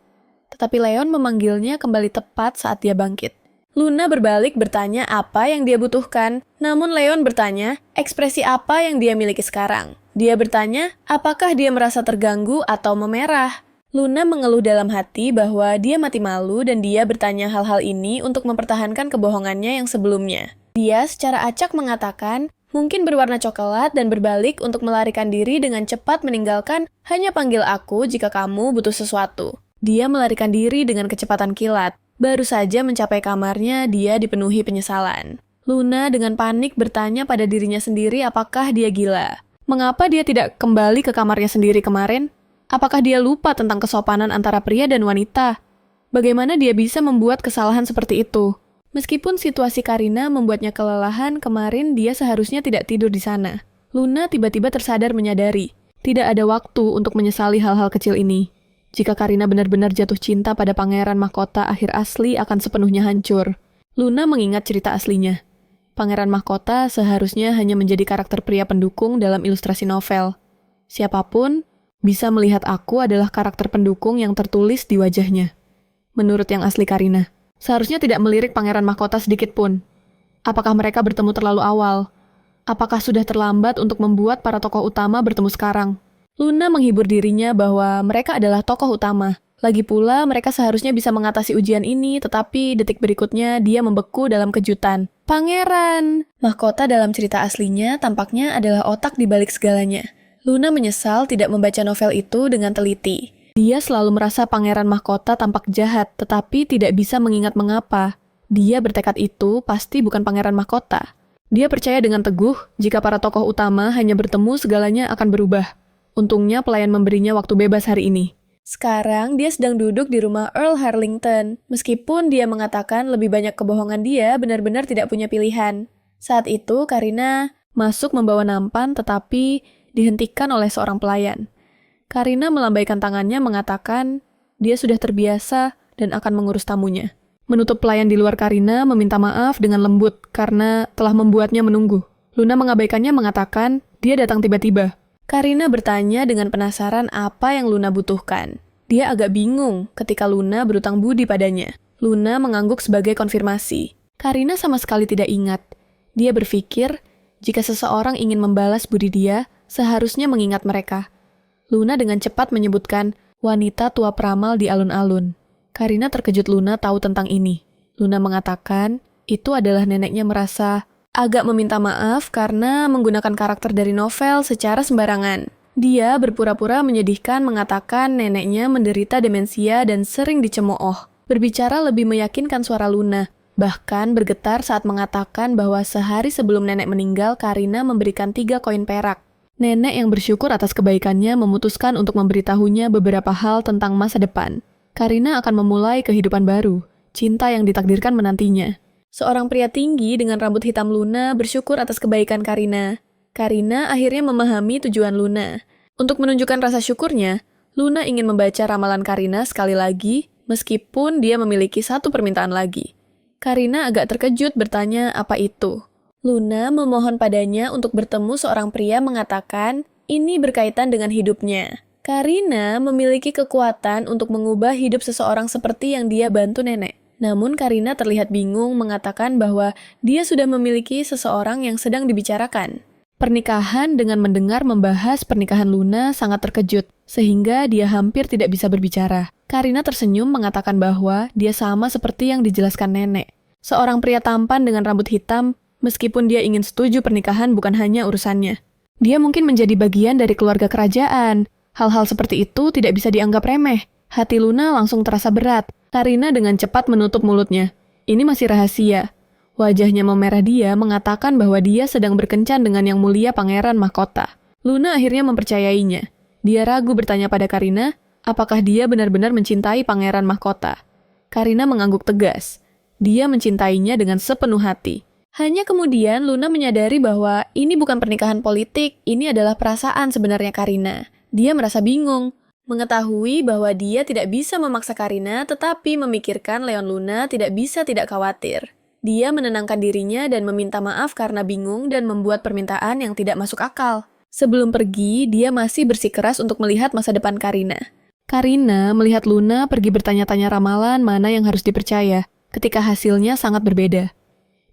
tetapi Leon memanggilnya kembali tepat saat dia bangkit. Luna berbalik bertanya apa yang dia butuhkan, namun Leon bertanya ekspresi apa yang dia miliki sekarang. Dia bertanya apakah dia merasa terganggu atau memerah. Luna mengeluh dalam hati bahwa dia mati malu dan dia bertanya hal-hal ini untuk mempertahankan kebohongannya yang sebelumnya. Dia secara acak mengatakan mungkin berwarna coklat dan berbalik untuk melarikan diri dengan cepat meninggalkan hanya panggil aku jika kamu butuh sesuatu. Dia melarikan diri dengan kecepatan kilat. Baru saja mencapai kamarnya, dia dipenuhi penyesalan. Luna dengan panik bertanya pada dirinya sendiri apakah dia gila. Mengapa dia tidak kembali ke kamarnya sendiri kemarin? Apakah dia lupa tentang kesopanan antara pria dan wanita? Bagaimana dia bisa membuat kesalahan seperti itu? Meskipun situasi Karina membuatnya kelelahan, kemarin dia seharusnya tidak tidur di sana. Luna tiba-tiba tersadar menyadari, tidak ada waktu untuk menyesali hal-hal kecil ini. Jika Karina benar-benar jatuh cinta pada pangeran mahkota, akhir asli akan sepenuhnya hancur. Luna mengingat cerita aslinya. Pangeran mahkota seharusnya hanya menjadi karakter pria pendukung dalam ilustrasi novel. Siapapun bisa melihat aku adalah karakter pendukung yang tertulis di wajahnya. Menurut yang asli Karina, seharusnya tidak melirik pangeran mahkota sedikit pun. Apakah mereka bertemu terlalu awal? Apakah sudah terlambat untuk membuat para tokoh utama bertemu sekarang? Luna menghibur dirinya bahwa mereka adalah tokoh utama. Lagi pula, mereka seharusnya bisa mengatasi ujian ini, tetapi detik berikutnya dia membeku dalam kejutan. Pangeran! Mahkota dalam cerita aslinya tampaknya adalah otak di balik segalanya. Luna menyesal tidak membaca novel itu dengan teliti. Dia selalu merasa pangeran mahkota tampak jahat, tetapi tidak bisa mengingat mengapa. Dia bertekad itu pasti bukan pangeran mahkota. Dia percaya dengan teguh, jika para tokoh utama hanya bertemu segalanya akan berubah. Untungnya pelayan memberinya waktu bebas hari ini. Sekarang dia sedang duduk di rumah Earl Harlington. Meskipun dia mengatakan lebih banyak kebohongan, dia benar-benar tidak punya pilihan. Saat itu Karina masuk membawa nampan tetapi dihentikan oleh seorang pelayan. Karina melambaikan tangannya mengatakan dia sudah terbiasa dan akan mengurus tamunya. Menutup pelayan di luar, Karina meminta maaf dengan lembut karena telah membuatnya menunggu. Luna mengabaikannya mengatakan dia datang tiba-tiba. Karina bertanya dengan penasaran apa yang Luna butuhkan. Dia agak bingung ketika Luna berutang budi padanya. Luna mengangguk sebagai konfirmasi. Karina sama sekali tidak ingat. Dia berpikir jika seseorang ingin membalas budi dia, seharusnya mengingat mereka. Luna dengan cepat menyebutkan wanita tua peramal di alun-alun. Karina terkejut Luna tahu tentang ini. Luna mengatakan itu adalah neneknya merasa agak meminta maaf karena menggunakan karakter dari novel secara sembarangan. Dia berpura-pura menyedihkan mengatakan neneknya menderita demensia dan sering dicemooh. Berbicara lebih meyakinkan suara Luna, bahkan bergetar saat mengatakan bahwa sehari sebelum nenek meninggal, Karina memberikan 3 koin perak. Nenek yang bersyukur atas kebaikannya memutuskan untuk memberitahunya beberapa hal tentang masa depan. Karina akan memulai kehidupan baru, cinta yang ditakdirkan menantinya. Seorang pria tinggi dengan rambut hitam Luna bersyukur atas kebaikan Karina. Karina akhirnya memahami tujuan Luna. Untuk menunjukkan rasa syukurnya, Luna ingin membaca ramalan Karina sekali lagi, meskipun dia memiliki 1 permintaan lagi. Karina agak terkejut bertanya apa itu. Luna memohon padanya untuk bertemu seorang pria mengatakan ini berkaitan dengan hidupnya. Karina memiliki kekuatan untuk mengubah hidup seseorang seperti yang dia bantu nenek. Namun Karina terlihat bingung mengatakan bahwa dia sudah memiliki seseorang yang sedang dibicarakan. Pernikahan dengan mendengar membahas pernikahan Luna sangat terkejut, sehingga dia hampir tidak bisa berbicara. Karina tersenyum mengatakan bahwa dia sama seperti yang dijelaskan nenek. Seorang pria tampan dengan rambut hitam, meskipun dia ingin setuju pernikahan bukan hanya urusannya. Dia mungkin menjadi bagian dari keluarga kerajaan. Hal-hal seperti itu tidak bisa dianggap remeh. Hati Luna langsung terasa berat. Karina dengan cepat menutup mulutnya. Ini masih rahasia. Wajahnya memerah, dia mengatakan bahwa dia sedang berkencan dengan Yang Mulia Pangeran Mahkota. Luna akhirnya mempercayainya. Dia ragu bertanya pada Karina, apakah dia benar-benar mencintai Pangeran Mahkota. Karina mengangguk tegas. Dia mencintainya dengan sepenuh hati. Hanya kemudian Luna menyadari bahwa ini bukan pernikahan politik, ini adalah perasaan sebenarnya Karina. Dia merasa bingung, mengetahui bahwa dia tidak bisa memaksa Karina, tetapi memikirkan Leon Luna tidak bisa tidak khawatir. Dia menenangkan dirinya dan meminta maaf karena bingung dan membuat permintaan yang tidak masuk akal. Sebelum pergi, dia masih bersikeras untuk melihat masa depan Karina. Karina melihat Luna pergi bertanya-tanya ramalan mana yang harus dipercaya, ketika hasilnya sangat berbeda.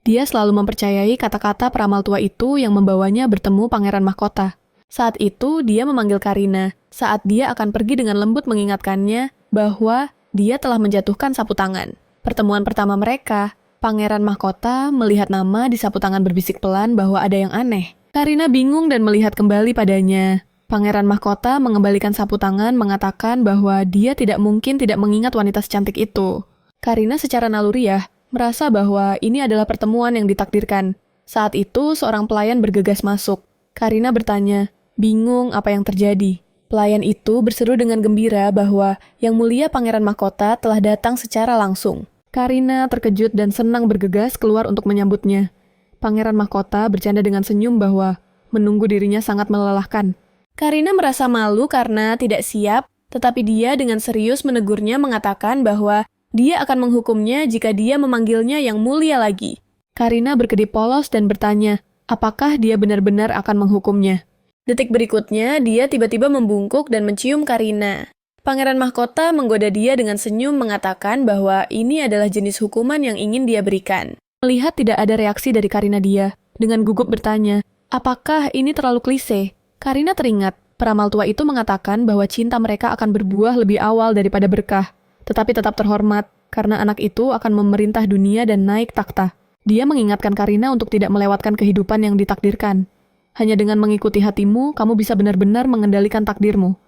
Dia selalu mempercayai kata-kata peramal tua itu yang membawanya bertemu Pangeran Mahkota. Saat itu, dia memanggil Karina, saat dia akan pergi dengan lembut mengingatkannya bahwa dia telah menjatuhkan sapu tangan. Pertemuan pertama mereka, Pangeran Mahkota melihat nama di sapu tangan berbisik pelan bahwa ada yang aneh. Karina bingung dan melihat kembali padanya. Pangeran Mahkota mengembalikan sapu tangan mengatakan bahwa dia tidak mungkin tidak mengingat wanita secantik itu. Karina secara naluriah merasa bahwa ini adalah pertemuan yang ditakdirkan. Saat itu seorang pelayan bergegas masuk. Karina bertanya, bingung apa yang terjadi. Pelayan itu berseru dengan gembira bahwa Yang Mulia Pangeran Mahkota telah datang secara langsung. Karina terkejut dan senang bergegas keluar untuk menyambutnya. Pangeran Mahkota bercanda dengan senyum bahwa menunggu dirinya sangat melelahkan. Karina merasa malu karena tidak siap, tetapi dia dengan serius menegurnya mengatakan bahwa dia akan menghukumnya jika dia memanggilnya Yang Mulia lagi. Karina berkedip polos dan bertanya, apakah dia benar-benar akan menghukumnya? Detik berikutnya, dia tiba-tiba membungkuk dan mencium Karina. Pangeran Mahkota menggoda dia dengan senyum mengatakan bahwa ini adalah jenis hukuman yang ingin dia berikan. Melihat tidak ada reaksi dari Karina, dia dengan gugup bertanya, apakah ini terlalu klise? Karina teringat, peramal tua itu mengatakan bahwa cinta mereka akan berbuah lebih awal daripada berkah, tetapi tetap terhormat karena anak itu akan memerintah dunia dan naik takhta. Dia mengingatkan Karina untuk tidak melewatkan kehidupan yang ditakdirkan. Hanya dengan mengikuti hatimu, kamu bisa benar-benar mengendalikan takdirmu.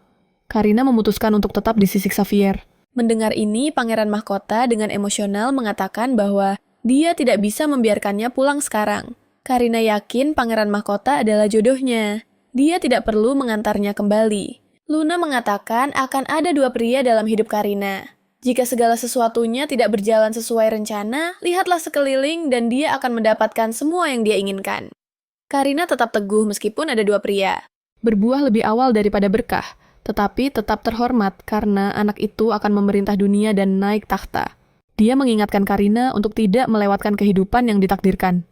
Karina memutuskan untuk tetap di sisi Xavier. Mendengar ini, Pangeran Mahkota dengan emosional mengatakan bahwa dia tidak bisa membiarkannya pulang sekarang. Karina yakin Pangeran Mahkota adalah jodohnya. Dia tidak perlu mengantarnya kembali. Luna mengatakan akan ada dua pria dalam hidup Karina. Jika segala sesuatunya tidak berjalan sesuai rencana, lihatlah sekeliling dan dia akan mendapatkan semua yang dia inginkan. Karina tetap teguh meskipun ada dua pria. Berbuah lebih awal daripada berkah, tetapi tetap terhormat karena anak itu akan memerintah dunia dan naik takhta. Dia mengingatkan Karina untuk tidak melewatkan kehidupan yang ditakdirkan.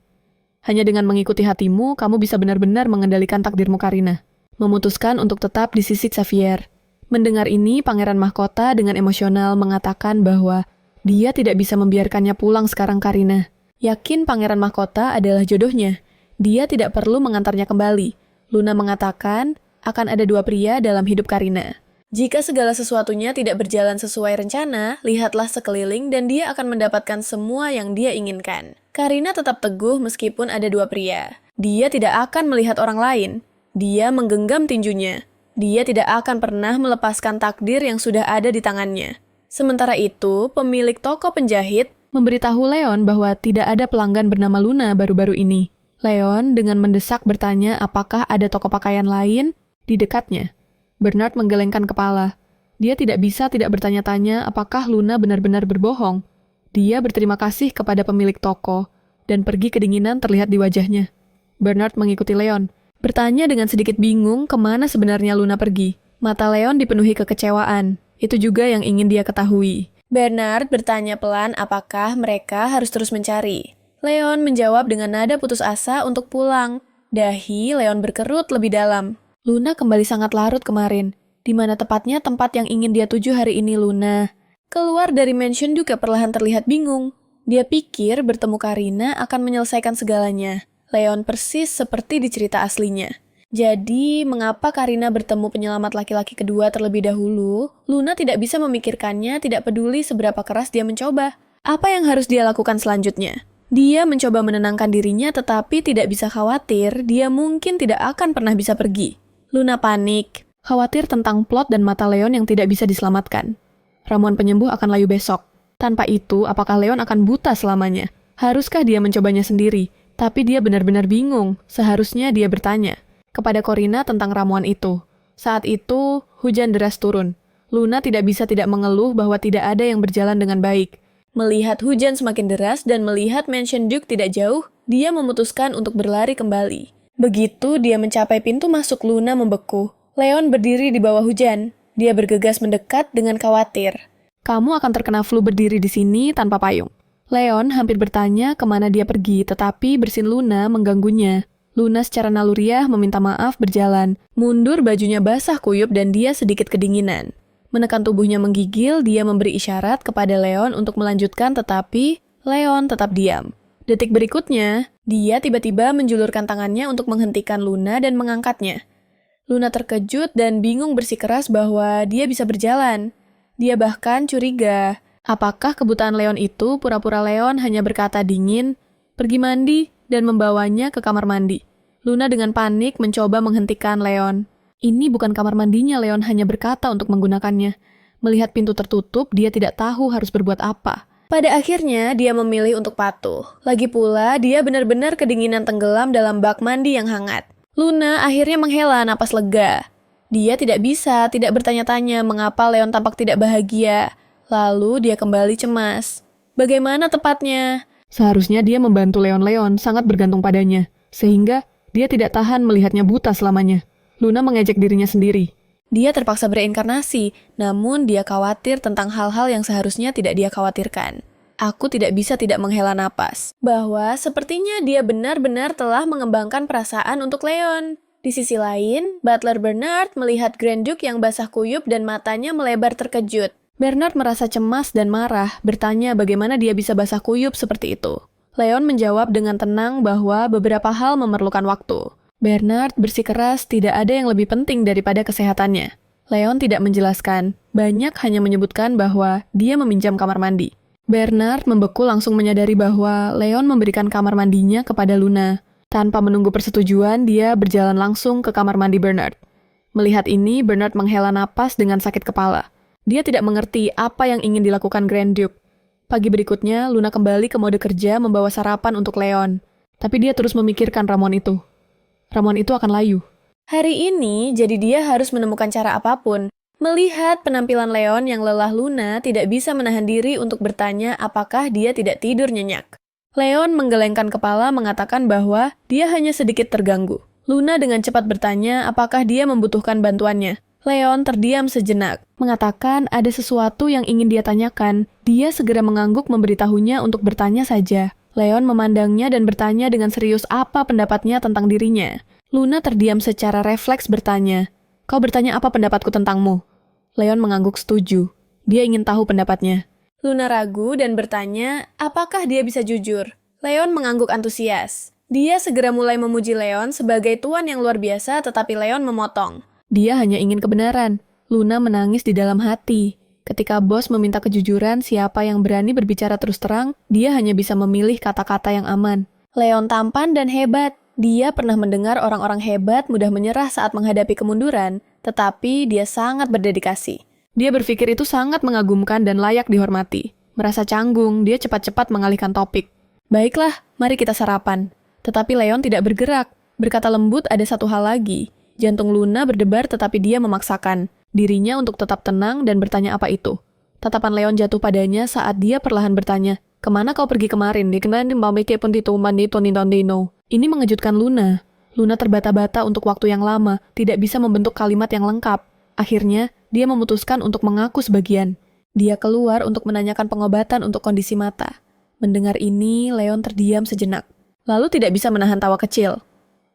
Hanya dengan mengikuti hatimu, kamu bisa benar-benar mengendalikan takdirmu, Karina. Memutuskan untuk tetap di sisi Xavier. Mendengar ini, Pangeran Mahkota dengan emosional mengatakan bahwa dia tidak bisa membiarkannya pulang sekarang, Karina. Yakin Pangeran Mahkota adalah jodohnya. Dia tidak perlu mengantarnya kembali. Luna mengatakan akan ada dua pria dalam hidup Karina. Jika segala sesuatunya tidak berjalan sesuai rencana, lihatlah sekeliling dan dia akan mendapatkan semua yang dia inginkan. Karina tetap teguh meskipun ada dua pria. Dia tidak akan melihat orang lain. Dia menggenggam tinjunya. Dia tidak akan pernah melepaskan takdir yang sudah ada di tangannya. Sementara itu, pemilik toko penjahit memberitahu Leon bahwa tidak ada pelanggan bernama Luna baru-baru ini. Leon dengan mendesak bertanya apakah ada toko pakaian lain di dekatnya. Bernard menggelengkan kepala. Dia tidak bisa tidak bertanya-tanya apakah Luna benar-benar berbohong. Dia berterima kasih kepada pemilik toko, dan pergi kedinginan terlihat di wajahnya. Bernard mengikuti Leon, bertanya dengan sedikit bingung kemana sebenarnya Luna pergi. Mata Leon dipenuhi kekecewaan. Itu juga yang ingin dia ketahui. Bernard bertanya pelan apakah mereka harus terus mencari. Leon menjawab dengan nada putus asa untuk pulang. Dahi Leon berkerut lebih dalam. Luna kembali sangat larut kemarin. Di mana tepatnya tempat yang ingin dia tuju hari ini, Luna? Keluar dari mansion juga perlahan terlihat bingung. Dia pikir bertemu Karina akan menyelesaikan segalanya. Leon persis seperti di cerita aslinya. Jadi, mengapa Karina bertemu penyelamat laki-laki kedua terlebih dahulu? Luna tidak bisa memikirkannya, tidak peduli seberapa keras dia mencoba. Apa yang harus dia lakukan selanjutnya? Dia mencoba menenangkan dirinya tetapi tidak bisa khawatir, dia mungkin tidak akan pernah bisa pergi. Luna panik, khawatir tentang plot dan mata Leon yang tidak bisa diselamatkan. Ramuan penyembuh akan layu besok. Tanpa itu, apakah Leon akan buta selamanya? Haruskah dia mencobanya sendiri? Tapi dia benar-benar bingung. Seharusnya dia bertanya kepada Corina tentang ramuan itu. Saat itu, hujan deras turun. Luna tidak bisa tidak mengeluh bahwa tidak ada yang berjalan dengan baik. Melihat hujan semakin deras dan melihat Mansion Duke tidak jauh, dia memutuskan untuk berlari kembali. Begitu dia mencapai pintu masuk, Luna membeku. Leon berdiri di bawah hujan. Dia bergegas mendekat dengan khawatir. Kamu akan terkena flu berdiri di sini tanpa payung. Leon hampir bertanya kemana dia pergi, tetapi bersin Luna mengganggunya. Luna secara naluriah meminta maaf berjalan. Mundur, bajunya basah kuyup dan dia sedikit kedinginan. Menekan tubuhnya menggigil, dia memberi isyarat kepada Leon untuk melanjutkan, tetapi Leon tetap diam. Detik berikutnya, dia tiba-tiba menjulurkan tangannya untuk menghentikan Luna dan mengangkatnya. Luna terkejut dan bingung bersikeras bahwa dia bisa berjalan. Dia bahkan curiga. Apakah kebutaan Leon itu pura-pura Leon hanya berkata dingin, pergi mandi, dan membawanya ke kamar mandi. Luna dengan panik mencoba menghentikan Leon. Ini bukan kamar mandinya, Leon hanya berkata untuk menggunakannya. Melihat pintu tertutup, dia tidak tahu harus berbuat apa. Pada akhirnya, dia memilih untuk patuh. Lagi pula, dia benar-benar kedinginan tenggelam dalam bak mandi yang hangat. Luna akhirnya menghela napas lega. Dia tidak bisa tidak bertanya-tanya mengapa Leon tampak tidak bahagia. Lalu dia kembali cemas. Bagaimana tepatnya? Seharusnya dia membantu Leon sangat bergantung padanya, sehingga dia tidak tahan melihatnya buta selamanya. Luna mengejek dirinya sendiri. Dia terpaksa bereinkarnasi, namun dia khawatir tentang hal-hal yang seharusnya tidak dia khawatirkan. Aku tidak bisa tidak menghela napas. Bahwa sepertinya dia benar-benar telah mengembangkan perasaan untuk Leon. Di sisi lain, Butler Bernard melihat Grand Duke yang basah kuyup dan matanya melebar terkejut. Bernard merasa cemas dan marah, bertanya bagaimana dia bisa basah kuyup seperti itu. Leon menjawab dengan tenang bahwa beberapa hal memerlukan waktu. Bernard bersikeras tidak ada yang lebih penting daripada kesehatannya. Leon tidak menjelaskan, banyak hanya menyebutkan bahwa dia meminjam kamar mandi. Bernard membeku langsung menyadari bahwa Leon memberikan kamar mandinya kepada Luna. Tanpa menunggu persetujuan, dia berjalan langsung ke kamar mandi Bernard. Melihat ini, Bernard menghela napas dengan sakit kepala. Dia tidak mengerti apa yang ingin dilakukan Grand Duke. Pagi berikutnya, Luna kembali ke mode kerja membawa sarapan untuk Leon. Tapi dia terus memikirkan ramuan itu. Ramuan itu akan layu. Hari ini, jadi dia harus menemukan cara apapun. Melihat penampilan Leon yang lelah, Luna tidak bisa menahan diri untuk bertanya apakah dia tidak tidur nyenyak. Leon menggelengkan kepala mengatakan bahwa dia hanya sedikit terganggu. Luna dengan cepat bertanya apakah dia membutuhkan bantuannya. Leon terdiam sejenak, mengatakan ada sesuatu yang ingin dia tanyakan. Dia segera mengangguk memberitahunya untuk bertanya saja. Leon memandangnya dan bertanya dengan serius apa pendapatnya tentang dirinya. Luna terdiam secara refleks bertanya, "Kau bertanya apa pendapatku tentangmu?" Leon mengangguk setuju. Dia ingin tahu pendapatnya. Luna ragu dan bertanya, apakah dia bisa jujur? Leon mengangguk antusias. Dia segera mulai memuji Leon sebagai tuan yang luar biasa, tetapi Leon memotong. Dia hanya ingin kebenaran. Luna menangis di dalam hati. Ketika bos meminta kejujuran, siapa yang berani berbicara terus terang, dia hanya bisa memilih kata-kata yang aman. Leon tampan dan hebat. Dia pernah mendengar orang-orang hebat mudah menyerah saat menghadapi kemunduran, tetapi dia sangat berdedikasi. Dia berpikir itu sangat mengagumkan dan layak dihormati. Merasa canggung, dia cepat-cepat mengalihkan topik. Baiklah, mari kita sarapan. Tetapi Leon tidak bergerak. Berkata lembut ada satu hal lagi. Jantung Luna berdebar tetapi dia memaksakan dirinya untuk tetap tenang dan bertanya apa itu. Tatapan Leon jatuh padanya saat dia perlahan bertanya, "Kemana kau pergi kemarin?" Ini mengejutkan Luna. Luna terbata-bata untuk waktu yang lama, tidak bisa membentuk kalimat yang lengkap. Akhirnya, dia memutuskan untuk mengaku sebagian. Dia keluar untuk menanyakan pengobatan untuk kondisi mata. Mendengar ini, Leon terdiam sejenak. Lalu tidak bisa menahan tawa kecil.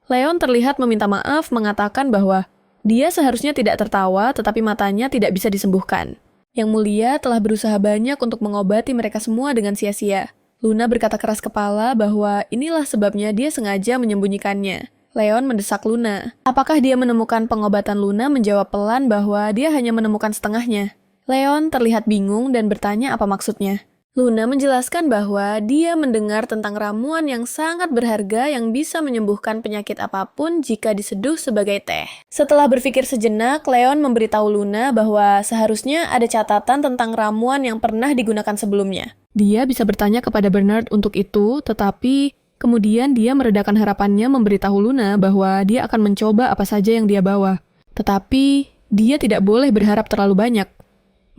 Leon terlihat meminta maaf, mengatakan bahwa dia seharusnya tidak tertawa, tetapi matanya tidak bisa disembuhkan. Yang Mulia telah berusaha banyak untuk mengobati mereka semua dengan sia-sia. Luna berkata keras kepala bahwa inilah sebabnya dia sengaja menyembunyikannya. Leon mendesak Luna. Apakah dia menemukan pengobatan? Luna menjawab pelan bahwa dia hanya menemukan setengahnya. Leon terlihat bingung dan bertanya apa maksudnya. Luna menjelaskan bahwa dia mendengar tentang ramuan yang sangat berharga yang bisa menyembuhkan penyakit apapun jika diseduh sebagai teh. Setelah berpikir sejenak, Leon memberitahu Luna bahwa seharusnya ada catatan tentang ramuan yang pernah digunakan sebelumnya. Dia bisa bertanya kepada Bernard untuk itu, tetapi kemudian dia meredakan harapannya memberitahu Luna bahwa dia akan mencoba apa saja yang dia bawa. Tetapi dia tidak boleh berharap terlalu banyak.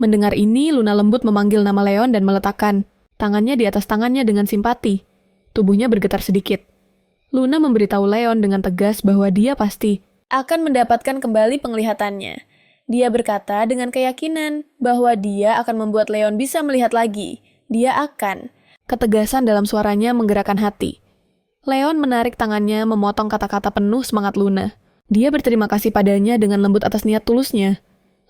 Mendengar ini, Luna lembut memanggil nama Leon dan meletakkan tangannya di atas tangannya dengan simpati. Tubuhnya bergetar sedikit. Luna memberitahu Leon dengan tegas bahwa dia pasti akan mendapatkan kembali penglihatannya. Dia berkata dengan keyakinan bahwa dia akan membuat Leon bisa melihat lagi. Dia akan. Ketegasan dalam suaranya menggerakkan hati. Leon menarik tangannya memotong kata-kata penuh semangat Luna. Dia berterima kasih padanya dengan lembut atas niat tulusnya.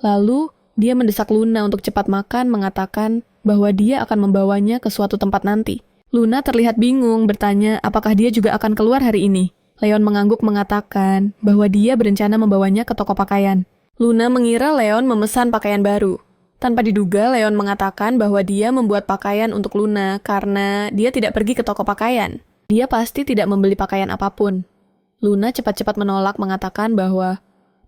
Lalu, dia mendesak Luna untuk cepat makan, mengatakan bahwa dia akan membawanya ke suatu tempat nanti. Luna terlihat bingung, bertanya apakah dia juga akan keluar hari ini. Leon mengangguk mengatakan bahwa dia berencana membawanya ke toko pakaian. Luna mengira Leon memesan pakaian baru. Tanpa diduga, Leon mengatakan bahwa dia membuat pakaian untuk Luna karena dia tidak pergi ke toko pakaian. Dia pasti tidak membeli pakaian apapun. Luna cepat-cepat menolak, mengatakan bahwa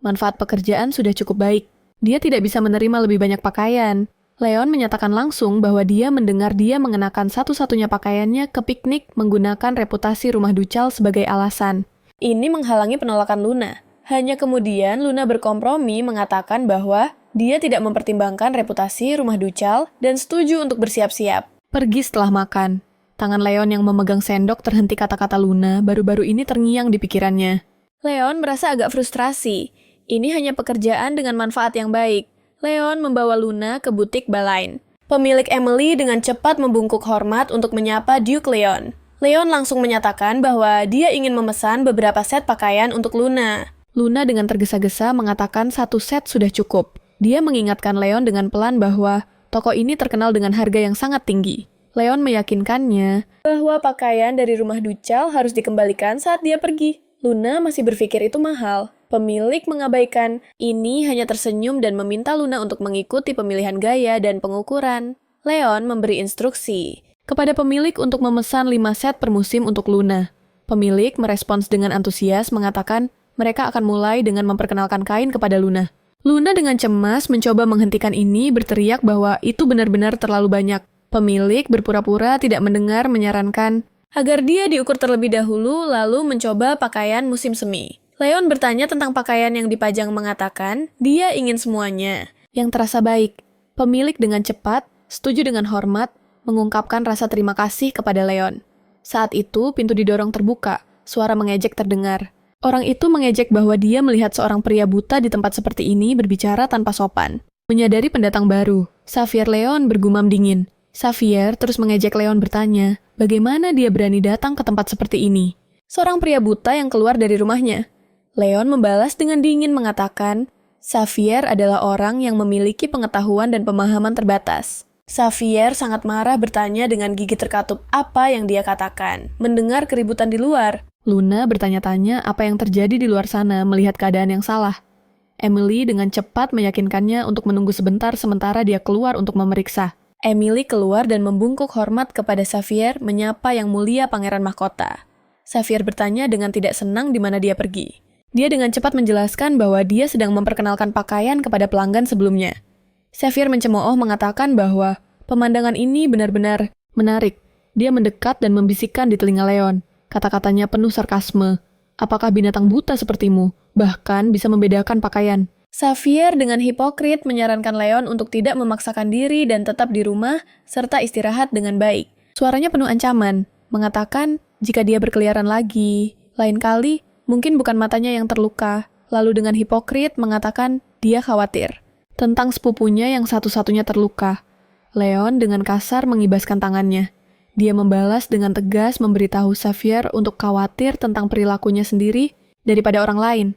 manfaat pekerjaan sudah cukup baik. Dia tidak bisa menerima lebih banyak pakaian. Leon menyatakan langsung bahwa dia mendengar dia mengenakan satu-satunya pakaiannya ke piknik menggunakan reputasi rumah Ducal sebagai alasan. Ini menghalangi penolakan Luna. Hanya kemudian Luna berkompromi mengatakan bahwa dia tidak mempertimbangkan reputasi rumah Ducal dan setuju untuk bersiap-siap. Pergi setelah makan. Tangan Leon yang memegang sendok terhenti kata-kata Luna baru-baru ini terngiang di pikirannya. Leon merasa agak frustrasi. Ini hanya pekerjaan dengan manfaat yang baik. Leon membawa Luna ke butik Baleine. Pemilik Emily dengan cepat membungkuk hormat untuk menyapa Duke Leon. Leon langsung menyatakan bahwa dia ingin memesan beberapa set pakaian untuk Luna. Luna dengan tergesa-gesa mengatakan satu set sudah cukup. Dia mengingatkan Leon dengan pelan bahwa toko ini terkenal dengan harga yang sangat tinggi. Leon meyakinkannya bahwa pakaian dari rumah Ducal harus dikembalikan saat dia pergi. Luna masih berpikir itu mahal. Pemilik mengabaikan ini, hanya tersenyum dan meminta Luna untuk mengikuti pemilihan gaya dan pengukuran. Leon memberi instruksi kepada pemilik untuk memesan 5 set per musim untuk Luna. Pemilik merespons dengan antusias mengatakan mereka akan mulai dengan memperkenalkan kain kepada Luna. Luna dengan cemas mencoba menghentikan ini, berteriak bahwa itu benar-benar terlalu banyak. Pemilik berpura-pura tidak mendengar, menyarankan agar dia diukur terlebih dahulu lalu mencoba pakaian musim semi. Leon bertanya tentang pakaian yang dipajang, mengatakan dia ingin semuanya. Yang terasa baik. Pemilik dengan cepat, setuju dengan hormat, mengungkapkan rasa terima kasih kepada Leon. Saat itu, pintu didorong terbuka, suara mengejek terdengar. Orang itu mengejek bahwa dia melihat seorang pria buta di tempat seperti ini berbicara tanpa sopan. Menyadari pendatang baru, Xavier Leon bergumam dingin. Xavier terus mengejek Leon, bertanya, bagaimana dia berani datang ke tempat seperti ini? Seorang pria buta yang keluar dari rumahnya. Leon membalas dengan dingin mengatakan, Xavier adalah orang yang memiliki pengetahuan dan pemahaman terbatas. Xavier sangat marah, bertanya dengan gigi terkatup apa yang dia katakan. Mendengar keributan di luar, Luna bertanya-tanya apa yang terjadi di luar sana melihat keadaan yang salah. Emily dengan cepat meyakinkannya untuk menunggu sebentar sementara dia keluar untuk memeriksa. Emily keluar dan membungkuk hormat kepada Xavier, menyapa yang mulia pangeran mahkota. Xavier bertanya dengan tidak senang di mana dia pergi. Dia dengan cepat menjelaskan bahwa dia sedang memperkenalkan pakaian kepada pelanggan sebelumnya. Xavier mencemooh mengatakan bahwa pemandangan ini benar-benar menarik. Dia mendekat dan membisikkan di telinga Leon. Kata-katanya penuh sarkasme. Apakah binatang buta sepertimu bahkan bisa membedakan pakaian? Xavier dengan hipokrit menyarankan Leon untuk tidak memaksakan diri dan tetap di rumah serta istirahat dengan baik. Suaranya penuh ancaman, mengatakan jika dia berkeliaran lagi, lain kali mungkin bukan matanya yang terluka. Lalu dengan hipokrit mengatakan dia khawatir tentang sepupunya yang satu-satunya terluka. Leon dengan kasar mengibaskan tangannya. Dia membalas dengan tegas memberitahu Xavier untuk khawatir tentang perilakunya sendiri daripada orang lain.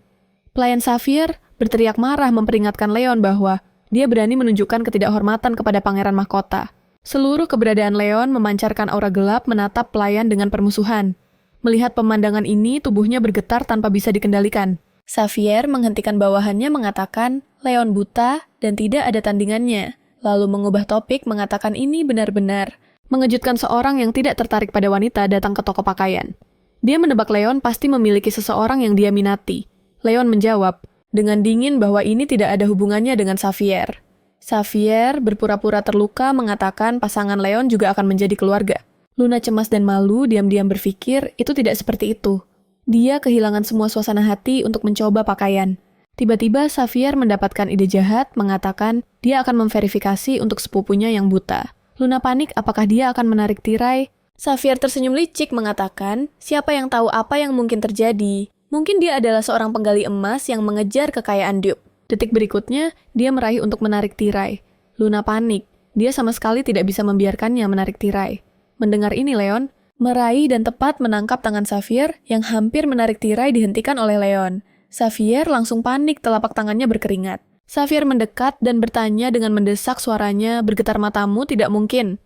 Pelayan Xavier berteriak marah memperingatkan Leon bahwa dia berani menunjukkan ketidakhormatan kepada pangeran mahkota. Seluruh keberadaan Leon memancarkan aura gelap menatap pelayan dengan permusuhan. Melihat pemandangan ini, tubuhnya bergetar tanpa bisa dikendalikan. Xavier menghentikan bawahannya mengatakan Leon buta dan tidak ada tandingannya. Lalu mengubah topik mengatakan ini benar-benar Mengejutkan seorang yang tidak tertarik pada wanita datang ke toko pakaian. Dia menebak Leon pasti memiliki seseorang yang dia minati. Leon menjawab dengan dingin bahwa ini tidak ada hubungannya dengan Xavier. Xavier berpura-pura terluka mengatakan pasangan Leon juga akan menjadi keluarga. Luna cemas dan malu diam-diam berpikir itu tidak seperti itu. Dia kehilangan semua suasana hati untuk mencoba pakaian. Tiba-tiba Xavier mendapatkan ide jahat, mengatakan dia akan memverifikasi untuk sepupunya yang buta. Luna panik apakah dia akan menarik tirai. Xavier tersenyum licik mengatakan, siapa yang tahu apa yang mungkin terjadi? Mungkin dia adalah seorang penggali emas yang mengejar kekayaan Duke. Detik berikutnya, dia meraih untuk menarik tirai. Luna panik, dia sama sekali tidak bisa membiarkannya menarik tirai. Mendengar ini Leon, meraih dan tepat menangkap tangan Xavier yang hampir menarik tirai dihentikan oleh Leon. Xavier langsung panik, telapak tangannya berkeringat. Xavier mendekat dan bertanya dengan mendesak suaranya, bergetar matamu, tidak mungkin.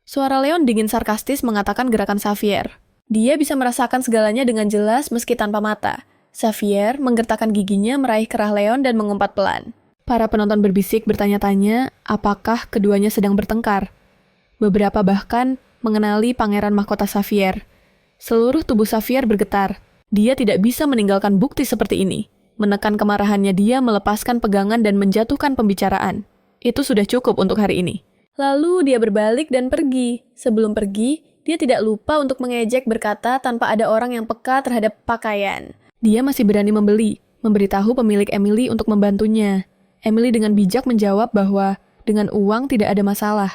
Suara Leon dingin sarkastis mengatakan gerakan Xavier. Dia bisa merasakan segalanya dengan jelas meski tanpa mata. Xavier menggertakkan giginya meraih kerah Leon dan mengumpat pelan. Para penonton berbisik bertanya-tanya apakah keduanya sedang bertengkar. Beberapa bahkan mengenali pangeran mahkota Xavier. Seluruh tubuh Xavier bergetar. Dia tidak bisa meninggalkan bukti seperti ini. Menekan kemarahannya dia melepaskan pegangan dan menjatuhkan pembicaraan. Itu sudah cukup untuk hari ini. Lalu dia berbalik dan pergi. Sebelum pergi, dia tidak lupa untuk mengejek berkata tanpa ada orang yang peka terhadap pakaian. Dia masih berani membeli, memberitahu pemilik Emily untuk membantunya. Emily dengan bijak menjawab bahwa dengan uang tidak ada masalah.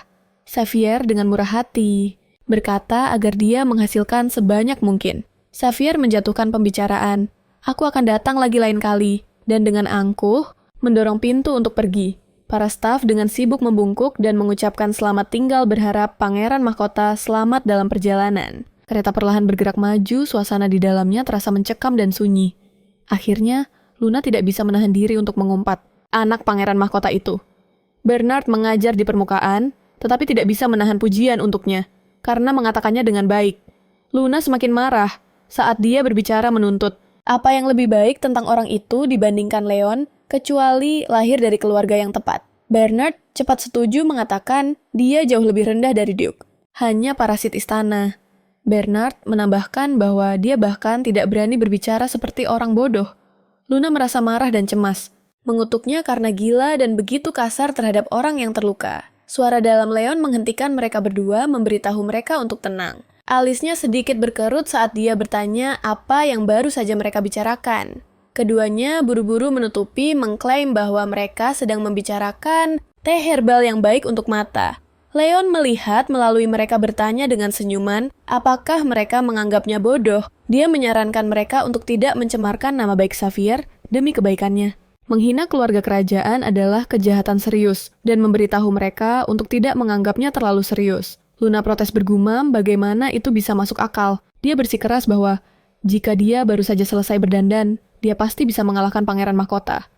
Xavier dengan murah hati berkata agar dia menghasilkan sebanyak mungkin. Xavier menjatuhkan pembicaraan. Aku akan datang lagi lain kali. Dan dengan angkuh, mendorong pintu untuk pergi. Para staf dengan sibuk membungkuk dan mengucapkan selamat tinggal berharap pangeran mahkota selamat dalam perjalanan. Kereta perlahan bergerak maju, suasana di dalamnya terasa mencekam dan sunyi. Akhirnya, Luna tidak bisa menahan diri untuk mengumpat. Anak pangeran mahkota itu. Bernard mengajar di permukaan, tetapi tidak bisa menahan pujian untuknya, karena mengatakannya dengan baik. Luna semakin marah saat dia berbicara menuntut. Apa yang lebih baik tentang orang itu dibandingkan Leon, kecuali lahir dari keluarga yang tepat. Bernard cepat setuju mengatakan dia jauh lebih rendah dari Duke. Hanya parasit istana. Bernard menambahkan bahwa dia bahkan tidak berani berbicara seperti orang bodoh. Luna merasa marah dan cemas. Mengutuknya karena gila dan begitu kasar terhadap orang yang terluka. Suara dalam Leon menghentikan mereka berdua, memberitahu mereka untuk tenang. Alisnya sedikit berkerut saat dia bertanya apa yang baru saja mereka bicarakan. Keduanya buru-buru menutupi mengklaim bahwa mereka sedang membicarakan teh herbal yang baik untuk mata. Leon melihat melalui mereka bertanya dengan senyuman, apakah mereka menganggapnya bodoh. Dia menyarankan mereka untuk tidak mencemarkan nama baik Xavier demi kebaikannya. Menghina keluarga kerajaan adalah kejahatan serius dan memberitahu mereka untuk tidak menganggapnya terlalu serius. Luna protes bergumam bagaimana itu bisa masuk akal. Dia bersikeras bahwa jika dia baru saja selesai berdandan, dia pasti bisa mengalahkan pangeran mahkota.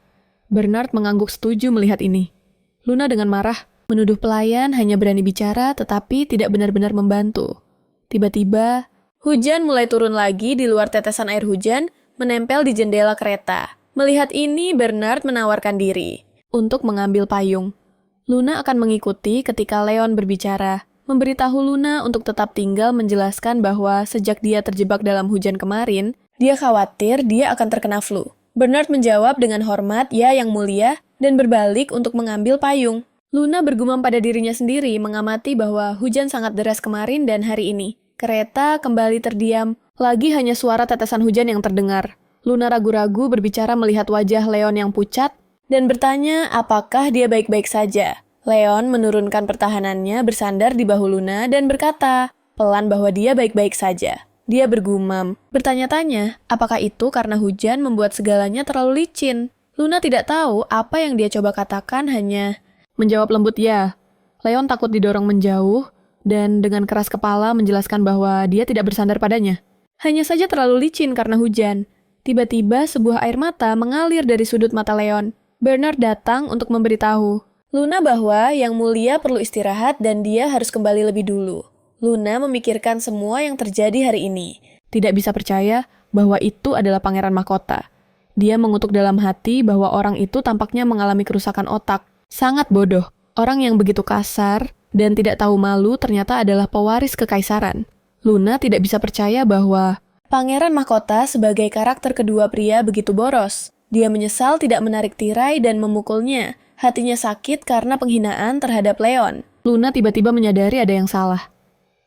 Bernard mengangguk setuju melihat ini. Luna dengan marah menuduh pelayan hanya berani bicara tetapi tidak benar-benar membantu. Tiba-tiba, hujan mulai turun lagi di luar tetesan air hujan menempel di jendela kereta. Melihat ini, Bernard menawarkan diri untuk mengambil payung. Luna akan mengikuti ketika Leon berbicara. Memberitahu Luna untuk tetap tinggal menjelaskan bahwa sejak dia terjebak dalam hujan kemarin, dia khawatir dia akan terkena flu. Bernard menjawab dengan hormat, ya yang mulia, dan berbalik untuk mengambil payung. Luna bergumam pada dirinya sendiri mengamati bahwa hujan sangat deras kemarin dan hari ini. Kereta kembali terdiam, lagi hanya suara tetesan hujan yang terdengar. Luna ragu-ragu berbicara melihat wajah Leon yang pucat dan bertanya apakah dia baik-baik saja. Leon menurunkan pertahanannya bersandar di bahu Luna dan berkata pelan bahwa dia baik-baik saja. Dia bergumam, bertanya-tanya apakah itu karena hujan membuat segalanya terlalu licin. Luna tidak tahu apa yang dia coba katakan, hanya menjawab lembut ya. Leon takut didorong menjauh dan dengan keras kepala menjelaskan bahwa dia tidak bersandar padanya. Hanya saja terlalu licin karena hujan. Tiba-tiba sebuah air mata mengalir dari sudut mata Leon. Bernard datang untuk memberitahu Luna bahwa yang mulia perlu istirahat dan dia harus kembali lebih dulu. Luna memikirkan semua yang terjadi hari ini. Tidak bisa percaya bahwa itu adalah pangeran mahkota. Dia mengutuk dalam hati bahwa orang itu tampaknya mengalami kerusakan otak. Sangat bodoh. Orang yang begitu kasar dan tidak tahu malu ternyata adalah pewaris kekaisaran. Luna tidak bisa percaya bahwa Pangeran Mahkota sebagai karakter kedua pria begitu boros. Dia menyesal tidak menarik tirai dan memukulnya. Hatinya sakit karena penghinaan terhadap Leon. Luna tiba-tiba menyadari ada yang salah.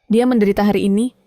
Dia menderita hari ini,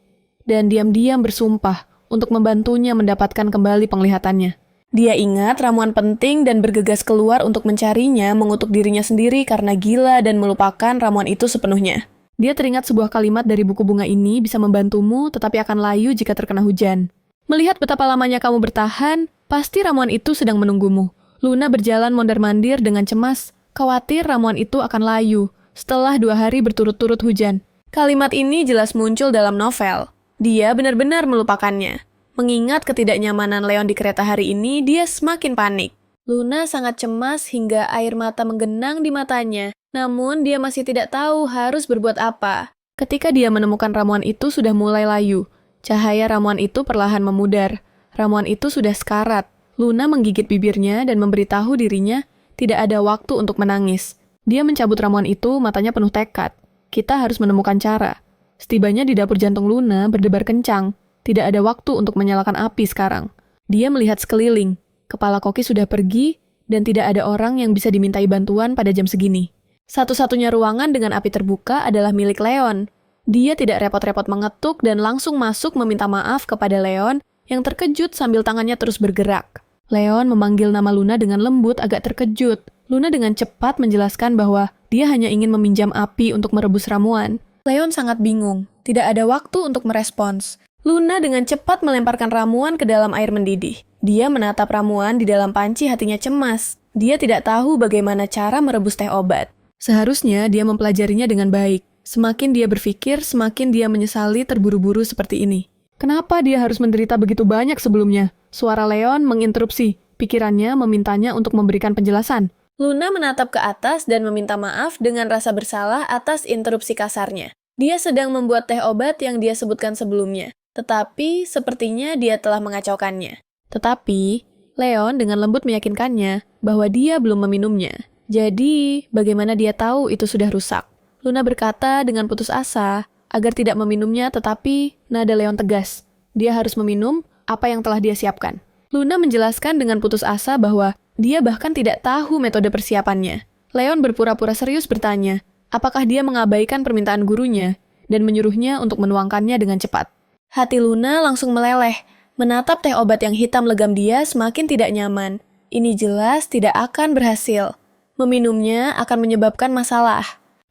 dan diam-diam bersumpah untuk membantunya mendapatkan kembali penglihatannya. Dia ingat ramuan penting dan bergegas keluar untuk mencarinya, mengutuk dirinya sendiri karena gila dan melupakan ramuan itu sepenuhnya. Dia teringat sebuah kalimat dari buku bunga ini bisa membantumu tetapi akan layu jika terkena hujan. Melihat betapa lamanya kamu bertahan, pasti ramuan itu sedang menunggumu. Luna berjalan mondar-mandir dengan cemas, khawatir ramuan itu akan layu setelah 2 hari berturut-turut hujan. Kalimat ini jelas muncul dalam novel. Dia benar-benar melupakannya. Mengingat ketidaknyamanan Leon di kereta hari ini, dia semakin panik. Luna sangat cemas hingga air mata menggenang di matanya, namun dia masih tidak tahu harus berbuat apa. Ketika dia menemukan ramuan itu sudah mulai layu. Cahaya ramuan itu perlahan memudar. Ramuan itu sudah sekarat. Luna menggigit bibirnya dan memberitahu dirinya tidak ada waktu untuk menangis. Dia mencabut ramuan itu, matanya penuh tekad. Kita harus menemukan cara. Setibanya di dapur jantung Luna berdebar kencang. Tidak ada waktu untuk menyalakan api sekarang. Dia melihat sekeliling. Kepala koki sudah pergi, dan tidak ada orang yang bisa dimintai bantuan pada jam segini. Satu-satunya ruangan dengan api terbuka adalah milik Leon. Dia tidak repot-repot mengetuk dan langsung masuk meminta maaf kepada Leon yang terkejut sambil tangannya terus bergerak. Leon memanggil nama Luna dengan lembut agak terkejut. Luna dengan cepat menjelaskan bahwa dia hanya ingin meminjam api untuk merebus ramuan. Leon sangat bingung. Tidak ada waktu untuk merespons. Luna dengan cepat melemparkan ramuan ke dalam air mendidih. Dia menatap ramuan di dalam panci, hatinya cemas. Dia tidak tahu bagaimana cara merebus teh obat. Seharusnya dia mempelajarinya dengan baik. Semakin dia berpikir, semakin dia menyesali terburu-buru seperti ini. Kenapa dia harus menderita begitu banyak sebelumnya? Suara Leon menginterupsi. Pikirannya memintanya untuk memberikan penjelasan. Luna menatap ke atas dan meminta maaf dengan rasa bersalah atas interupsi kasarnya. Dia sedang membuat teh obat yang dia sebutkan sebelumnya. Tetapi, sepertinya dia telah mengacaukannya. Tetapi, Leon dengan lembut meyakinkannya bahwa dia belum meminumnya. Jadi, bagaimana dia tahu itu sudah rusak? Luna berkata dengan putus asa agar tidak meminumnya, tetapi nada Leon tegas. Dia harus meminum apa yang telah dia siapkan. Luna menjelaskan dengan putus asa bahwa dia bahkan tidak tahu metode persiapannya. Leon berpura-pura serius bertanya, apakah dia mengabaikan permintaan gurunya dan menyuruhnya untuk menuangkannya dengan cepat. Hati Luna langsung meleleh. Menatap teh obat yang hitam legam dia semakin tidak nyaman. Ini jelas tidak akan berhasil. Meminumnya akan menyebabkan masalah.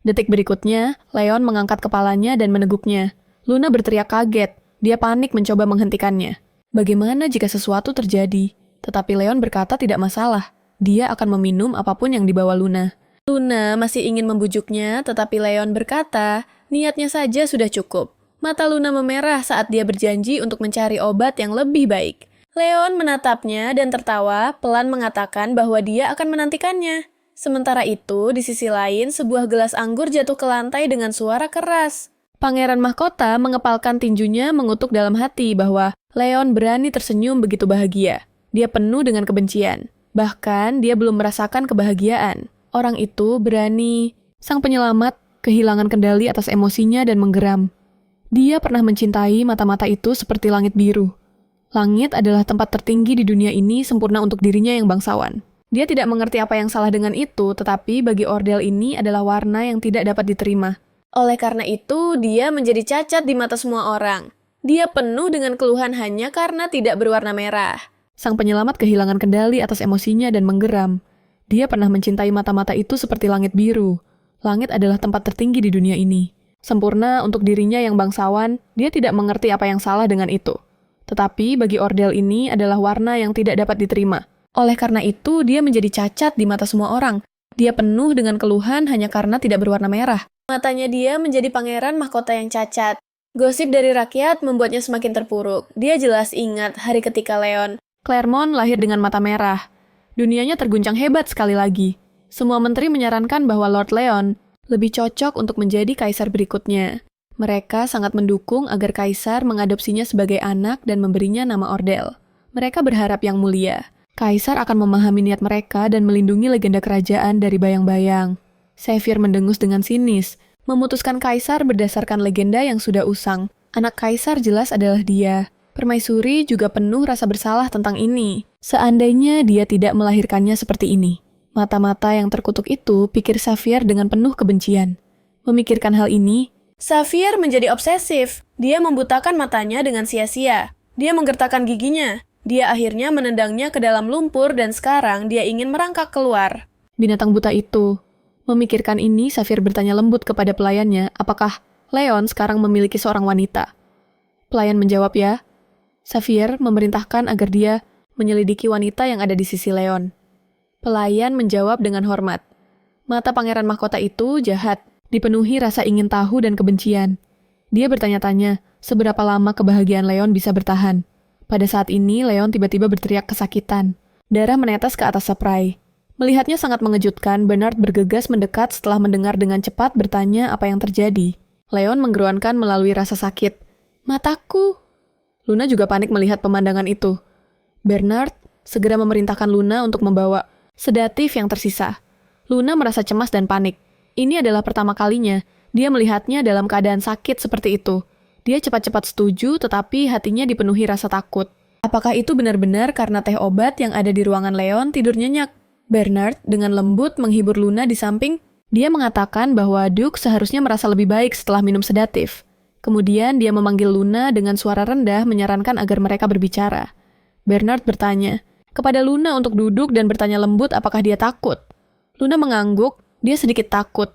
Detik berikutnya, Leon mengangkat kepalanya dan meneguknya. Luna berteriak kaget. Dia panik mencoba menghentikannya. Bagaimana jika sesuatu terjadi? Tetapi Leon berkata tidak masalah. Dia akan meminum apapun yang dibawa Luna. Luna masih ingin membujuknya, tetapi Leon berkata, niatnya saja sudah cukup. Mata Luna memerah saat dia berjanji untuk mencari obat yang lebih baik. Leon menatapnya dan tertawa, pelan mengatakan bahwa dia akan menantikannya. Sementara itu, di sisi lain, sebuah gelas anggur jatuh ke lantai dengan suara keras. Pangeran Mahkota mengepalkan tinjunya mengutuk dalam hati bahwa Leon berani tersenyum begitu bahagia. Dia penuh dengan kebencian. Bahkan, dia belum merasakan kebahagiaan. Orang itu berani. Sang penyelamat kehilangan kendali atas emosinya dan menggeram. Dia pernah mencintai mata-mata itu seperti langit biru. Langit adalah tempat tertinggi di dunia ini sempurna untuk dirinya yang bangsawan. Dia tidak mengerti apa yang salah dengan itu, tetapi bagi ordel ini adalah warna yang tidak dapat diterima. Oleh karena itu, dia menjadi cacat di mata semua orang. Dia penuh dengan keluhan hanya karena tidak berwarna merah. Sang penyelamat kehilangan kendali atas emosinya dan menggeram. Dia pernah mencintai mata-mata itu seperti langit biru. Langit adalah tempat tertinggi di dunia ini. Sempurna untuk dirinya yang bangsawan, dia tidak mengerti apa yang salah dengan itu. Tetapi bagi ordel ini adalah warna yang tidak dapat diterima. Oleh karena itu, dia menjadi cacat di mata semua orang. Dia penuh dengan keluhan hanya karena tidak berwarna merah. Matanya dia menjadi pangeran mahkota yang cacat. Gosip dari rakyat membuatnya semakin terpuruk. Dia jelas ingat hari ketika Leon Claremont lahir dengan mata merah. Dunianya terguncang hebat sekali lagi. Semua menteri menyarankan bahwa Lord Leon lebih cocok untuk menjadi kaisar berikutnya. Mereka sangat mendukung agar kaisar mengadopsinya sebagai anak dan memberinya nama ordel. Mereka berharap yang mulia. Kaisar akan memahami niat mereka dan melindungi legenda kerajaan dari bayang-bayang. Xavier mendengus dengan sinis. Memutuskan kaisar berdasarkan legenda yang sudah usang. Anak kaisar jelas adalah dia. Permaisuri juga penuh rasa bersalah tentang ini. Seandainya dia tidak melahirkannya seperti ini. Mata-mata yang terkutuk itu, pikir Xavier dengan penuh kebencian. Memikirkan hal ini, Xavier menjadi obsesif. Dia membutakan matanya dengan sia-sia. Dia menggertakkan giginya. Dia akhirnya menendangnya ke dalam lumpur dan sekarang dia ingin merangkak keluar. Binatang buta itu. Memikirkan ini, Xavier bertanya lembut kepada pelayannya, apakah Leon sekarang memiliki seorang wanita. Pelayan menjawab ya. Xavier memerintahkan agar dia menyelidiki wanita yang ada di sisi Leon. Pelayan menjawab dengan hormat. Mata pangeran mahkota itu jahat, dipenuhi rasa ingin tahu dan kebencian. Dia bertanya-tanya, seberapa lama kebahagiaan Leon bisa bertahan. Pada saat ini, Leon tiba-tiba berteriak kesakitan. Darah menetes ke atas spray. Melihatnya sangat mengejutkan, Bernard bergegas mendekat setelah mendengar dengan cepat bertanya apa yang terjadi. Leon menggeruankan melalui rasa sakit. Mataku! Luna juga panik melihat pemandangan itu. Bernard segera memerintahkan Luna untuk membawa sedatif yang tersisa. Luna merasa cemas dan panik. Ini adalah pertama kalinya dia melihatnya dalam keadaan sakit seperti itu. Dia cepat-cepat setuju, tetapi hatinya dipenuhi rasa takut. Apakah itu benar-benar karena teh obat yang ada di ruangan Leon tidur nyenyak? Bernard dengan lembut menghibur Luna di samping. Dia mengatakan bahwa Duke seharusnya merasa lebih baik setelah minum sedatif. Kemudian dia memanggil Luna dengan suara rendah menyarankan agar mereka berbicara. Bernard bertanya kepada Luna untuk duduk dan bertanya lembut apakah dia takut. Luna mengangguk, dia sedikit takut.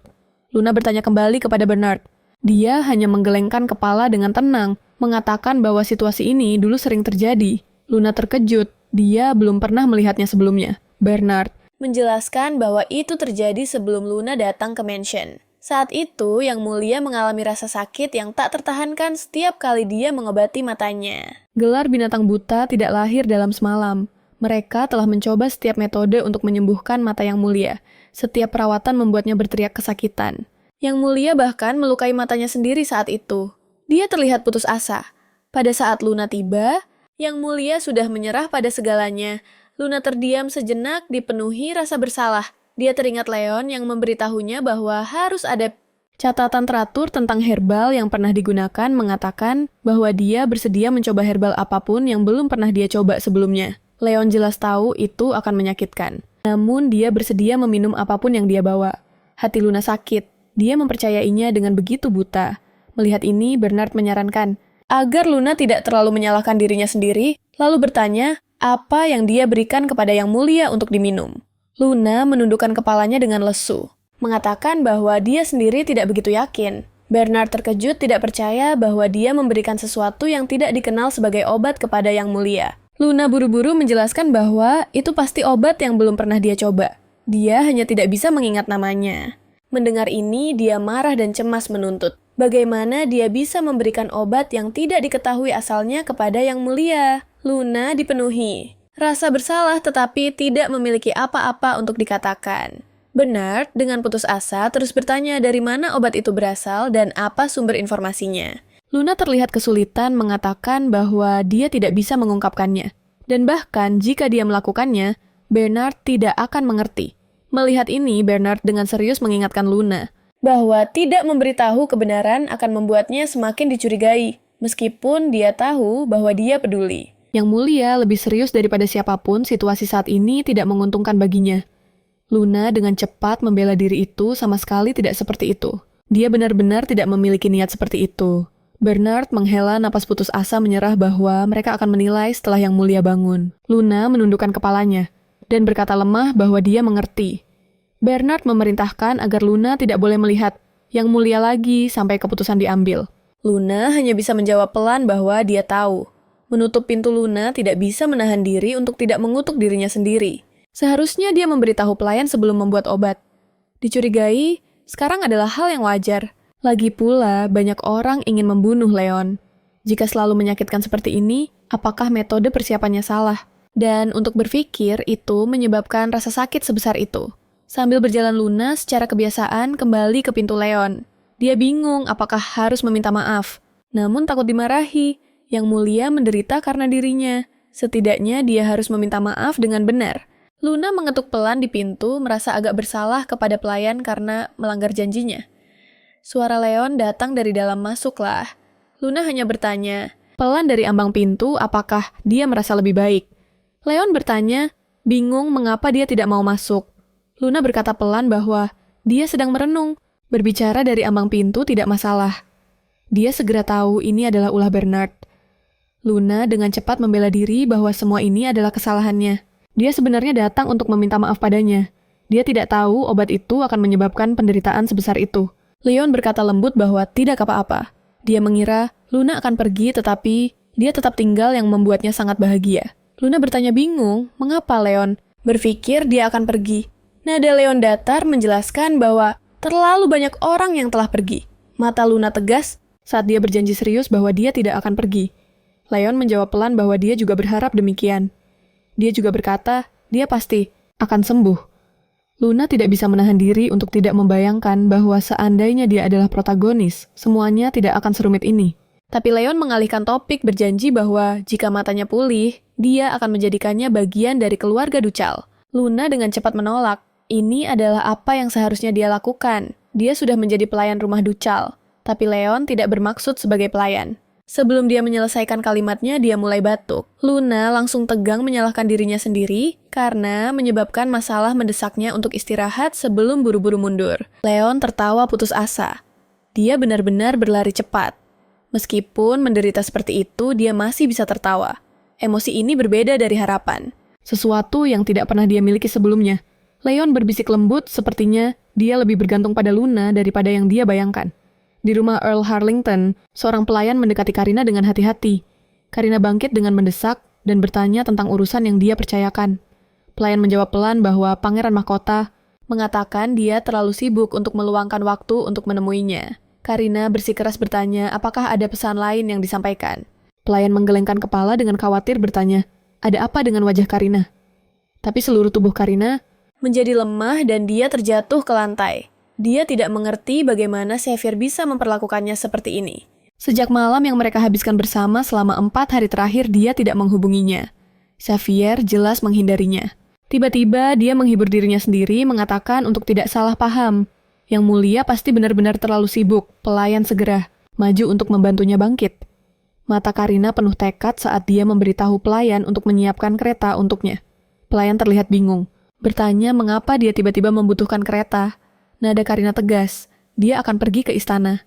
Luna bertanya kembali kepada Bernard. Dia hanya menggelengkan kepala dengan tenang, mengatakan bahwa situasi ini dulu sering terjadi. Luna terkejut, dia belum pernah melihatnya sebelumnya. Bernard menjelaskan bahwa itu terjadi sebelum Luna datang ke mansion. Saat itu, Yang Mulia mengalami rasa sakit yang tak tertahankan setiap kali dia mengobati matanya. Gelar binatang buta tidak lahir dalam semalam. Mereka telah mencoba setiap metode untuk menyembuhkan mata Yang Mulia. Setiap perawatan membuatnya berteriak kesakitan. Yang Mulia bahkan melukai matanya sendiri saat itu. Dia terlihat putus asa. Pada saat Luna tiba, Yang Mulia sudah menyerah pada segalanya. Luna terdiam sejenak dipenuhi rasa bersalah. Dia teringat Leon yang memberitahunya bahwa harus ada catatan teratur tentang herbal yang pernah digunakan, mengatakan bahwa dia bersedia mencoba herbal apapun yang belum pernah dia coba sebelumnya. Leon jelas tahu itu akan menyakitkan. Namun dia bersedia meminum apapun yang dia bawa. Hati Luna sakit. Dia mempercayainya dengan begitu buta. Melihat ini, Bernard menyarankan agar Luna tidak terlalu menyalahkan dirinya sendiri, lalu bertanya apa yang dia berikan kepada Yang Mulia untuk diminum. Luna menundukkan kepalanya dengan lesu, mengatakan bahwa dia sendiri tidak begitu yakin. Bernard terkejut tidak percaya bahwa dia memberikan sesuatu yang tidak dikenal sebagai obat kepada Yang Mulia. Luna buru-buru menjelaskan bahwa itu pasti obat yang belum pernah dia coba. Dia hanya tidak bisa mengingat namanya. Mendengar ini, dia marah dan cemas menuntut. Bagaimana dia bisa memberikan obat yang tidak diketahui asalnya kepada Yang Mulia? Luna dipenuhi rasa bersalah tetapi tidak memiliki apa-apa untuk dikatakan. Bernard dengan putus asa terus bertanya dari mana obat itu berasal dan apa sumber informasinya. Luna terlihat kesulitan mengatakan bahwa dia tidak bisa mengungkapkannya. Dan bahkan jika dia melakukannya, Bernard tidak akan mengerti. Melihat ini, Bernard dengan serius mengingatkan Luna bahwa tidak memberitahu kebenaran akan membuatnya semakin dicurigai, meskipun dia tahu bahwa dia peduli. Yang Mulia lebih serius daripada siapapun, situasi saat ini tidak menguntungkan baginya. Luna dengan cepat membela diri itu sama sekali tidak seperti itu. Dia benar-benar tidak memiliki niat seperti itu. Bernard menghela napas putus asa menyerah bahwa mereka akan menilai setelah Yang Mulia bangun. Luna menundukkan kepalanya dan berkata lemah bahwa dia mengerti. Bernard memerintahkan agar Luna tidak boleh melihat Yang Mulia lagi sampai keputusan diambil. Luna hanya bisa menjawab pelan bahwa dia tahu. Menutup pintu Luna tidak bisa menahan diri untuk tidak mengutuk dirinya sendiri. Seharusnya dia memberitahu pelayan sebelum membuat obat. Dicurigai, sekarang adalah hal yang wajar. Lagi pula, banyak orang ingin membunuh Leon. Jika selalu menyakitkan seperti ini, apakah metode persiapannya salah? Dan untuk berpikir, itu menyebabkan rasa sakit sebesar itu. Sambil berjalan Luna secara kebiasaan kembali ke pintu Leon. Dia bingung apakah harus meminta maaf. Namun takut dimarahi. Yang Mulia menderita karena dirinya. Setidaknya dia harus meminta maaf dengan benar. Luna mengetuk pelan di pintu, merasa agak bersalah kepada pelayan karena melanggar janjinya. Suara Leon datang dari dalam masuklah. Luna hanya bertanya, pelan dari ambang pintu, apakah dia merasa lebih baik. Leon bertanya, bingung mengapa dia tidak mau masuk. Luna berkata pelan bahwa dia sedang merenung. Berbicara dari ambang pintu tidak masalah. Dia segera tahu ini adalah ulah Bernard. Luna dengan cepat membela diri bahwa semua ini adalah kesalahannya. Dia sebenarnya datang untuk meminta maaf padanya. Dia tidak tahu obat itu akan menyebabkan penderitaan sebesar itu. Leon berkata lembut bahwa tidak apa-apa. Dia mengira Luna akan pergi, tetapi dia tetap tinggal yang membuatnya sangat bahagia. Luna bertanya bingung, mengapa Leon berpikir dia akan pergi. Nada Leon datar menjelaskan bahwa terlalu banyak orang yang telah pergi. Mata Luna tegas saat dia berjanji serius bahwa dia tidak akan pergi. Leon menjawab pelan bahwa dia juga berharap demikian. Dia juga berkata, dia pasti akan sembuh. Luna tidak bisa menahan diri untuk tidak membayangkan bahwa seandainya dia adalah protagonis, semuanya tidak akan serumit ini. Tapi Leon mengalihkan topik berjanji bahwa jika matanya pulih, dia akan menjadikannya bagian dari keluarga Ducal. Luna dengan cepat menolak. Ini adalah apa yang seharusnya dia lakukan. Dia sudah menjadi pelayan rumah Ducal. Tapi Leon tidak bermaksud sebagai pelayan. Sebelum dia menyelesaikan kalimatnya, dia mulai batuk. Luna langsung tegang menyalahkan dirinya sendiri karena menyebabkan masalah mendesaknya untuk istirahat sebelum buru-buru mundur. Leon tertawa putus asa. Dia benar-benar berlari cepat. Meskipun menderita seperti itu, dia masih bisa tertawa. Emosi ini berbeda dari harapan. Sesuatu yang tidak pernah dia miliki sebelumnya. Leon berbisik lembut, sepertinya dia lebih bergantung pada Luna daripada yang dia bayangkan. Di rumah Earl Harlington, seorang pelayan mendekati Karina dengan hati-hati. Karina bangkit dengan mendesak dan bertanya tentang urusan yang dia percayakan. Pelayan menjawab pelan bahwa Pangeran Mahkota mengatakan dia terlalu sibuk untuk meluangkan waktu untuk menemuinya. Karina bersikeras bertanya apakah ada pesan lain yang disampaikan. Pelayan menggelengkan kepala dengan khawatir bertanya, ada apa dengan wajah Karina? Tapi seluruh tubuh Karina menjadi lemah dan dia terjatuh ke lantai. Dia tidak mengerti bagaimana Xavier bisa memperlakukannya seperti ini. Sejak malam yang mereka habiskan bersama selama 4 hari terakhir, dia tidak menghubunginya. Xavier jelas menghindarinya. Tiba-tiba dia menghibur dirinya sendiri, mengatakan untuk tidak salah paham. Yang mulia pasti benar-benar terlalu sibuk. Pelayan segera maju untuk membantunya bangkit. Mata Karina penuh tekad saat dia memberitahu pelayan untuk menyiapkan kereta untuknya. Pelayan terlihat bingung. Bertanya mengapa dia tiba-tiba membutuhkan kereta. Nada Karina tegas, dia akan pergi ke istana.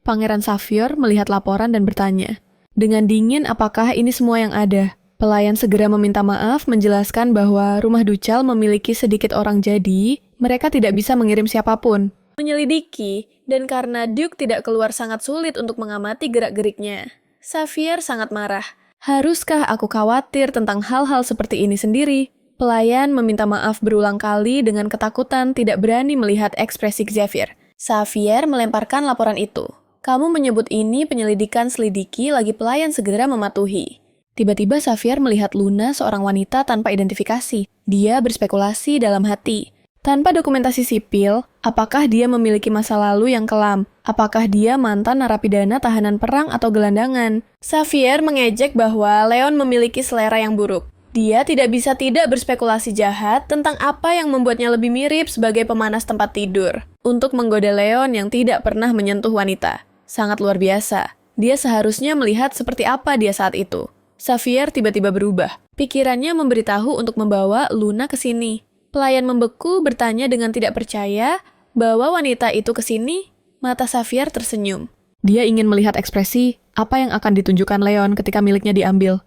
Pangeran Xavier melihat laporan dan bertanya, dengan dingin apakah ini semua yang ada? Pelayan segera meminta maaf, menjelaskan bahwa rumah Ducal memiliki sedikit orang jadi, mereka tidak bisa mengirim siapapun. Menyelidiki, dan karena Duke tidak keluar sangat sulit untuk mengamati gerak-geriknya. Xavier sangat marah. Haruskah aku khawatir tentang hal-hal seperti ini sendiri? Pelayan meminta maaf berulang kali dengan ketakutan tidak berani melihat ekspresi Xavier. Xavier melemparkan laporan itu. Kamu menyebut ini penyelidikan selidiki, lagi pelayan segera mematuhi. Tiba-tiba Xavier melihat Luna, seorang wanita tanpa identifikasi. Dia berspekulasi dalam hati. Tanpa dokumentasi sipil, apakah dia memiliki masa lalu yang kelam? Apakah dia mantan narapidana tahanan perang atau gelandangan? Xavier mengejek bahwa Leon memiliki selera yang buruk. Dia tidak bisa tidak berspekulasi jahat tentang apa yang membuatnya lebih mirip sebagai pemanas tempat tidur untuk menggoda Leon yang tidak pernah menyentuh wanita. Sangat luar biasa. Dia seharusnya melihat seperti apa dia saat itu. Xavier tiba-tiba berubah. Pikirannya memberitahu untuk membawa Luna ke sini. Pelayan membeku bertanya dengan tidak percaya bahwa wanita itu ke sini. Mata Xavier tersenyum. Dia ingin melihat ekspresi apa yang akan ditunjukkan Leon ketika miliknya diambil.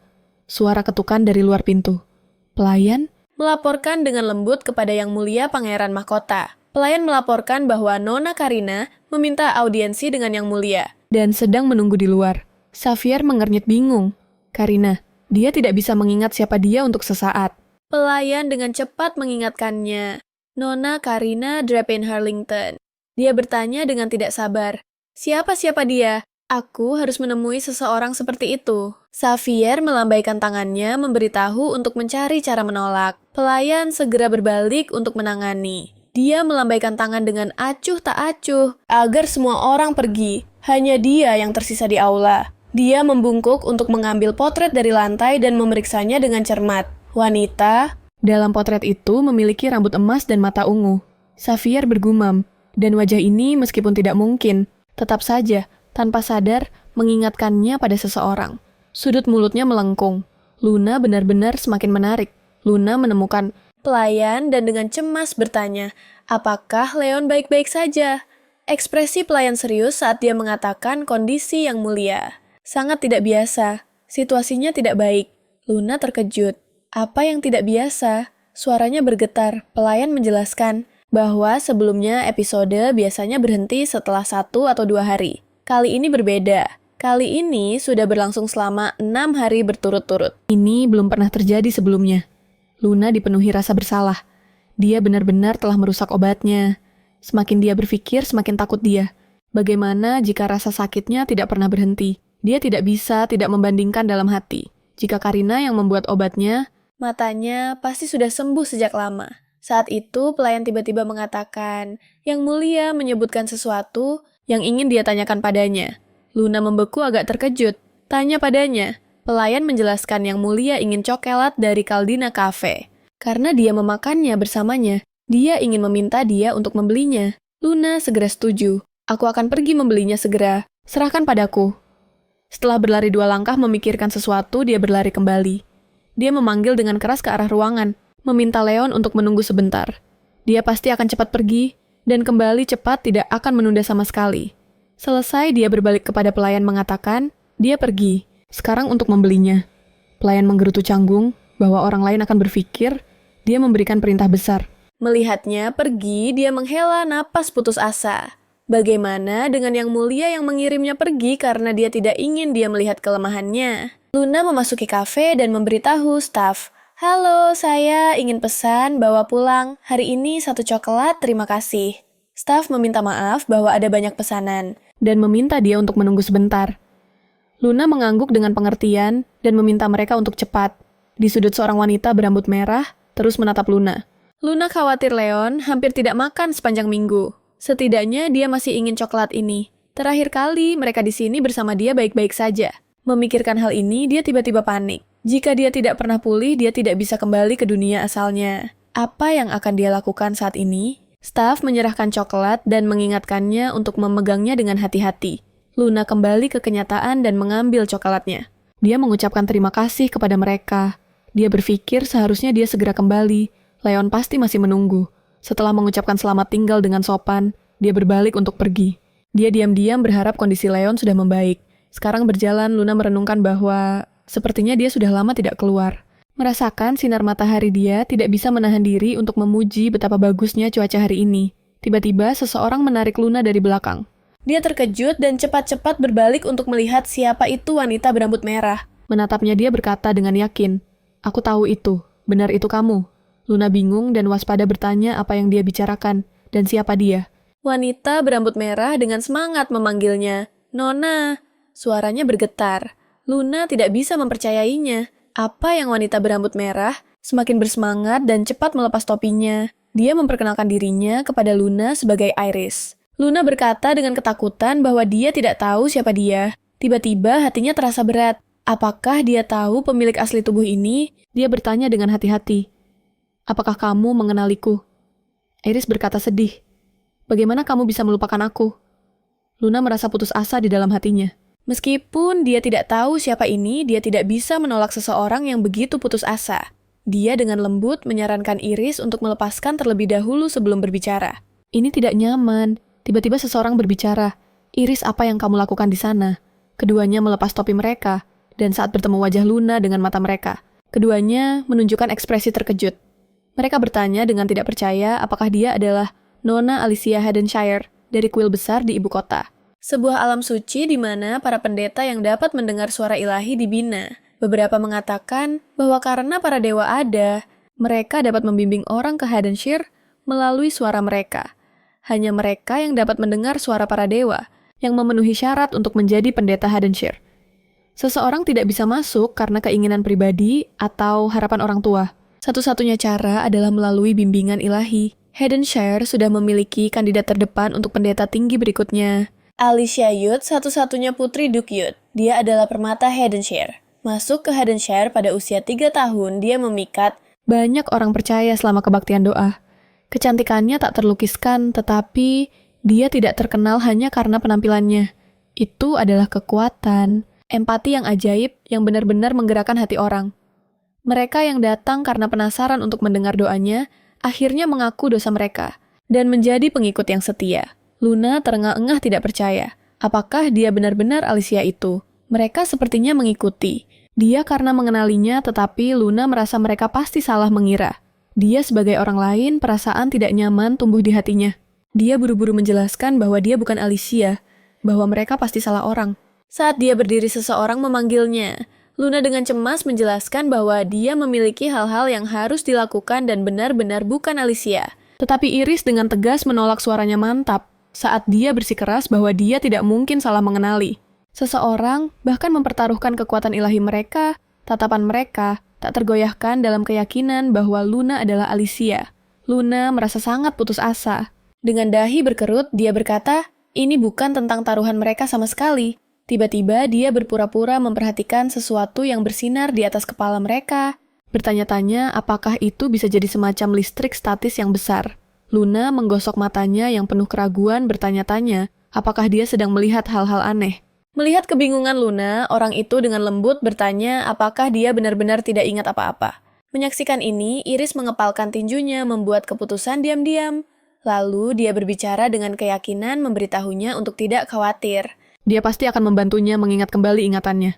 Suara ketukan dari luar pintu. Pelayan melaporkan dengan lembut kepada Yang Mulia Pangeran Mahkota. Pelayan melaporkan bahwa Nona Karina meminta audiensi dengan Yang Mulia dan sedang menunggu di luar. Xavier mengernyit bingung. Karina, dia tidak bisa mengingat siapa dia untuk sesaat. Pelayan dengan cepat mengingatkannya. Nona Karina Drapin Harlington. Dia bertanya dengan tidak sabar. Siapa dia? Aku harus menemui seseorang seperti itu. Xavier melambaikan tangannya memberitahu untuk mencari cara menolak. Pelayan segera berbalik untuk menangani. Dia melambaikan tangan dengan acuh tak acuh agar semua orang pergi. Hanya dia yang tersisa di aula. Dia membungkuk untuk mengambil potret dari lantai dan memeriksanya dengan cermat. Wanita dalam potret itu memiliki rambut emas dan mata ungu. Xavier bergumam, Dan wajah ini meskipun tidak mungkin, tetap saja, tanpa sadar, mengingatkannya pada seseorang. Sudut mulutnya melengkung. Luna benar-benar semakin menarik. Luna menemukan pelayan dan dengan cemas bertanya, apakah Leon baik-baik saja? Ekspresi pelayan serius saat dia mengatakan kondisi yang mulia. Sangat tidak biasa. Situasinya tidak baik. Luna terkejut. Apa yang tidak biasa? Suaranya bergetar. Pelayan menjelaskan bahwa sebelumnya episode biasanya berhenti setelah 1 atau 2 hari. Kali ini berbeda. Kali ini sudah berlangsung selama 6 hari berturut-turut. Ini belum pernah terjadi sebelumnya. Luna dipenuhi rasa bersalah. Dia benar-benar telah merusak obatnya. Semakin dia berpikir, semakin takut dia. Bagaimana jika rasa sakitnya tidak pernah berhenti? Dia tidak bisa tidak membandingkan dalam hati. Jika Karina yang membuat obatnya, matanya pasti sudah sembuh sejak lama. Saat itu, pelayan tiba-tiba mengatakan, Yang Mulia menyebutkan sesuatu yang ingin dia tanyakan padanya. Luna membeku agak terkejut. Tanya padanya. Pelayan menjelaskan Yang Mulia ingin coklat dari Caldina Cafe. Karena dia memakannya bersamanya, dia ingin meminta dia untuk membelinya. Luna segera setuju. Aku akan pergi membelinya segera. Serahkan padaku. Setelah berlari 2 langkah memikirkan sesuatu, dia berlari kembali. Dia memanggil dengan keras ke arah ruangan, meminta Leon untuk menunggu sebentar. Dia pasti akan cepat pergi, dan kembali cepat tidak akan menunda sama sekali. Selesai, dia berbalik kepada pelayan mengatakan, dia pergi, sekarang untuk membelinya. Pelayan menggerutu canggung, bahwa orang lain akan berpikir, dia memberikan perintah besar. Melihatnya pergi, dia menghela napas putus asa. Bagaimana dengan Yang Mulia yang mengirimnya pergi karena dia tidak ingin dia melihat kelemahannya? Luna memasuki kafe dan memberitahu staf, Halo, saya ingin pesan bawa pulang. Hari ini 1 coklat, terima kasih. Staf meminta maaf bahwa ada banyak pesanan dan meminta dia untuk menunggu sebentar. Luna mengangguk dengan pengertian dan meminta mereka untuk cepat. Di sudut seorang wanita berambut merah terus menatap Luna. Luna khawatir Leon hampir tidak makan sepanjang minggu. Setidaknya dia masih ingin coklat ini. Terakhir kali mereka di sini bersama dia baik-baik saja. Memikirkan hal ini, dia tiba-tiba panik. Jika dia tidak pernah pulih, dia tidak bisa kembali ke dunia asalnya. Apa yang akan dia lakukan saat ini? Staf menyerahkan coklat dan mengingatkannya untuk memegangnya dengan hati-hati. Luna kembali ke kenyataan dan mengambil coklatnya. Dia mengucapkan terima kasih kepada mereka. Dia berpikir seharusnya dia segera kembali. Leon pasti masih menunggu. Setelah mengucapkan selamat tinggal dengan sopan, dia berbalik untuk pergi. Dia diam-diam berharap kondisi Leon sudah membaik. Sekarang berjalan, Luna merenungkan bahwa sepertinya dia sudah lama tidak keluar. Merasakan sinar matahari dia tidak bisa menahan diri untuk memuji betapa bagusnya cuaca hari ini. Tiba-tiba seseorang menarik Luna dari belakang. Dia terkejut dan cepat-cepat berbalik untuk melihat siapa itu wanita berambut merah. Menatapnya dia berkata dengan yakin, Aku tahu itu, benar itu kamu. Luna bingung dan waspada bertanya apa yang dia bicarakan dan siapa dia. Wanita berambut merah dengan semangat memanggilnya, Nona. Suaranya bergetar. Luna tidak bisa mempercayainya. Apa yang wanita berambut merah semakin bersemangat dan cepat melepas topinya. Dia memperkenalkan dirinya kepada Luna sebagai Iris. Luna berkata dengan ketakutan bahwa dia tidak tahu siapa dia. Tiba-tiba hatinya terasa berat. Apakah dia tahu pemilik asli tubuh ini? Dia bertanya dengan hati-hati. Apakah kamu mengenaliku? Iris berkata sedih. Bagaimana kamu bisa melupakan aku? Luna merasa putus asa di dalam hatinya. Meskipun dia tidak tahu siapa ini, dia tidak bisa menolak seseorang yang begitu putus asa. Dia dengan lembut menyarankan Iris untuk melepaskan terlebih dahulu sebelum berbicara. Ini tidak nyaman. Tiba-tiba seseorang berbicara. Iris, apa yang kamu lakukan di sana? Keduanya melepas topi mereka, dan saat bertemu wajah Luna dengan mata mereka, keduanya menunjukkan ekspresi terkejut. Mereka bertanya dengan tidak percaya apakah dia adalah Nona Alicia Hadenshire dari kuil besar di ibu kota. Sebuah alam suci di mana para pendeta yang dapat mendengar suara ilahi dibina. Beberapa mengatakan bahwa karena para dewa ada, mereka dapat membimbing orang ke Hadenshire melalui suara mereka. Hanya mereka yang dapat mendengar suara para dewa yang memenuhi syarat untuk menjadi pendeta Hadenshire. Seseorang tidak bisa masuk karena keinginan pribadi atau harapan orang tua. Satu-satunya cara adalah melalui bimbingan ilahi. Hadenshire sudah memiliki kandidat terdepan untuk pendeta tinggi berikutnya. Alicia Yud, satu-satunya putri Duke Yud. Dia adalah permata Hadenshire. Masuk ke Hadenshire pada usia 3 tahun, dia memikat. Banyak orang percaya selama kebaktian doa. Kecantikannya tak terlukiskan, tetapi dia tidak terkenal hanya karena penampilannya. Itu adalah kekuatan, empati yang ajaib yang benar-benar menggerakkan hati orang. Mereka yang datang karena penasaran untuk mendengar doanya, akhirnya mengaku dosa mereka, dan menjadi pengikut yang setia. Luna terengah-engah tidak percaya. Apakah dia benar-benar Alicia itu? Mereka sepertinya mengikuti. Dia karena mengenalinya, tetapi Luna merasa mereka pasti salah mengira. Dia sebagai orang lain, perasaan tidak nyaman tumbuh di hatinya. Dia buru-buru menjelaskan bahwa dia bukan Alicia, bahwa mereka pasti salah orang. Saat dia berdiri seseorang memanggilnya, Luna dengan cemas menjelaskan bahwa dia memiliki hal-hal yang harus dilakukan dan benar-benar bukan Alicia. Tetapi Iris dengan tegas menolak suaranya mantap saat dia bersikeras bahwa dia tidak mungkin salah mengenali. Seseorang bahkan mempertaruhkan kekuatan ilahi mereka, tatapan mereka tak tergoyahkan dalam keyakinan bahwa Luna adalah Alicia. Luna merasa sangat putus asa. Dengan dahi berkerut, dia berkata, ini bukan tentang taruhan mereka sama sekali. Tiba-tiba dia berpura-pura memperhatikan sesuatu yang bersinar di atas kepala mereka. Bertanya-tanya apakah itu bisa jadi semacam listrik statis yang besar. Luna menggosok matanya yang penuh keraguan bertanya-tanya apakah dia sedang melihat hal-hal aneh. Melihat kebingungan Luna, orang itu dengan lembut bertanya apakah dia benar-benar tidak ingat apa-apa. Menyaksikan ini, Iris mengepalkan tinjunya membuat keputusan diam-diam. Lalu dia berbicara dengan keyakinan memberitahunya untuk tidak khawatir. Dia pasti akan membantunya mengingat kembali ingatannya.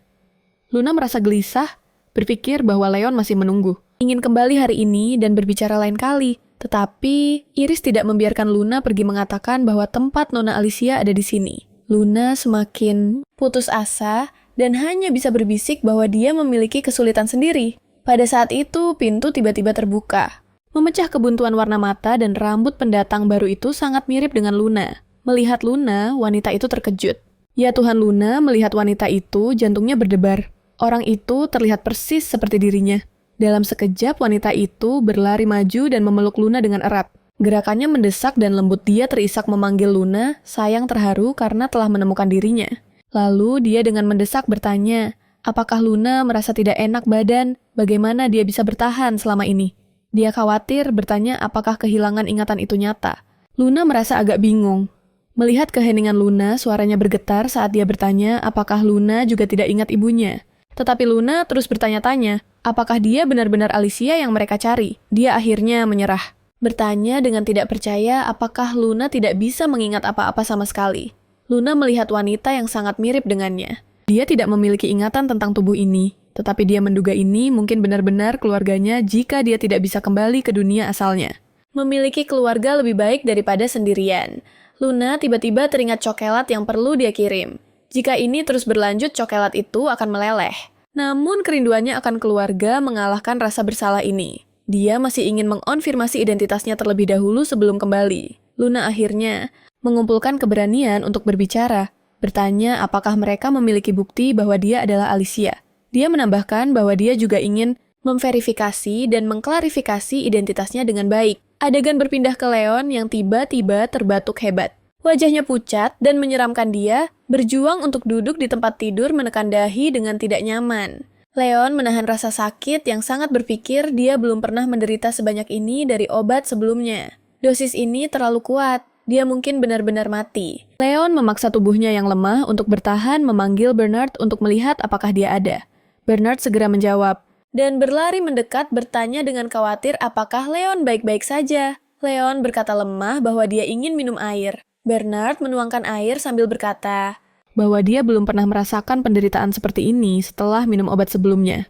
Luna merasa gelisah, berpikir bahwa Leon masih menunggu. Ingin kembali hari ini dan berbicara lain kali. Tetapi, Iris tidak membiarkan Luna pergi mengatakan bahwa tempat Nona Alicia ada di sini. Luna semakin putus asa dan hanya bisa berbisik bahwa dia memiliki kesulitan sendiri. Pada saat itu, pintu tiba-tiba terbuka. Memecah kebuntuan warna mata dan rambut pendatang baru itu sangat mirip dengan Luna. Melihat Luna, wanita itu terkejut. Ya Tuhan, Luna melihat wanita itu, jantungnya berdebar. Orang itu terlihat persis seperti dirinya. Dalam sekejap, wanita itu berlari maju dan memeluk Luna dengan erat. Gerakannya mendesak dan lembut, dia terisak memanggil Luna, sayang terharu karena telah menemukan dirinya. Lalu dia dengan mendesak bertanya, apakah Luna merasa tidak enak badan? Bagaimana dia bisa bertahan selama ini? Dia khawatir bertanya apakah kehilangan ingatan itu nyata. Luna merasa agak bingung. Melihat keheningan Luna, suaranya bergetar saat dia bertanya apakah Luna juga tidak ingat ibunya. Tetapi Luna terus bertanya-tanya, apakah dia benar-benar Alicia yang mereka cari? Dia akhirnya menyerah. Bertanya dengan tidak percaya apakah Luna tidak bisa mengingat apa-apa sama sekali. Luna melihat wanita yang sangat mirip dengannya. Dia tidak memiliki ingatan tentang tubuh ini, tetapi dia menduga ini mungkin benar-benar keluarganya jika dia tidak bisa kembali ke dunia asalnya. Memiliki keluarga lebih baik daripada sendirian. Luna tiba-tiba teringat cokelat yang perlu dia kirim. Jika ini terus berlanjut, cokelat itu akan meleleh. Namun kerinduannya akan keluarga mengalahkan rasa bersalah ini. Dia masih ingin mengonfirmasi identitasnya terlebih dahulu sebelum kembali. Luna akhirnya mengumpulkan keberanian untuk berbicara, bertanya apakah mereka memiliki bukti bahwa dia adalah Alicia. Dia menambahkan bahwa dia juga ingin memverifikasi dan mengklarifikasi identitasnya dengan baik. Adegan berpindah ke Leon yang tiba-tiba terbatuk hebat. Wajahnya pucat dan menyeramkan, dia berjuang untuk duduk di tempat tidur menekan dahi dengan tidak nyaman. Leon menahan rasa sakit yang sangat berpikir dia belum pernah menderita sebanyak ini dari obat sebelumnya. Dosis ini terlalu kuat, dia mungkin benar-benar mati. Leon memaksa tubuhnya yang lemah untuk bertahan memanggil Bernard untuk melihat apakah dia ada. Bernard segera menjawab, dan berlari mendekat bertanya dengan khawatir apakah Leon baik-baik saja. Leon berkata lemah bahwa dia ingin minum air. Bernard menuangkan air sambil berkata bahwa dia belum pernah merasakan penderitaan seperti ini setelah minum obat sebelumnya.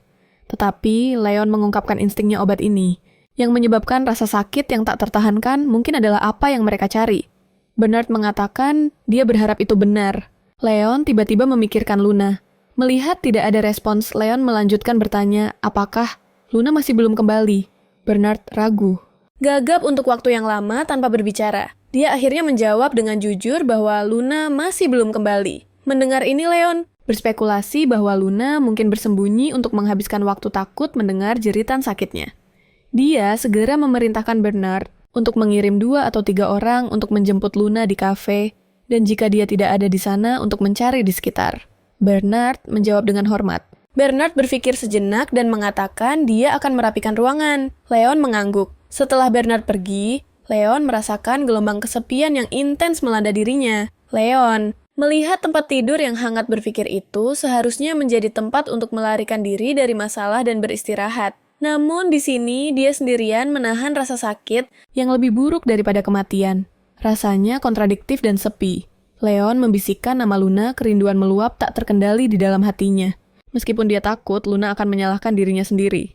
Tetapi Leon mengungkapkan instingnya obat ini. Yang menyebabkan rasa sakit yang tak tertahankan mungkin adalah apa yang mereka cari. Bernard mengatakan dia berharap itu benar. Leon tiba-tiba memikirkan Luna. Melihat tidak ada respons, Leon melanjutkan bertanya apakah Luna masih belum kembali. Bernard ragu. Gagap untuk waktu yang lama tanpa berbicara. Dia akhirnya menjawab dengan jujur bahwa Luna masih belum kembali. Mendengar ini, Leon berspekulasi bahwa Luna mungkin bersembunyi untuk menghabiskan waktu takut mendengar jeritan sakitnya. Dia segera memerintahkan Bernard untuk mengirim 2 atau 3 orang untuk menjemput Luna di kafe, dan jika dia tidak ada di sana untuk mencari di sekitar. Bernard menjawab dengan hormat. Bernard berpikir sejenak dan mengatakan dia akan merapikan ruangan. Leon mengangguk. Setelah Bernard pergi, Leon merasakan gelombang kesepian yang intens melanda dirinya. Leon, melihat tempat tidur yang hangat berpikir itu seharusnya menjadi tempat untuk melarikan diri dari masalah dan beristirahat. Namun di sini dia sendirian menahan rasa sakit yang lebih buruk daripada kematian. Rasanya kontradiktif dan sepi. Leon membisikkan nama Luna, kerinduan meluap tak terkendali di dalam hatinya. Meskipun dia takut, Luna akan menyalahkan dirinya sendiri.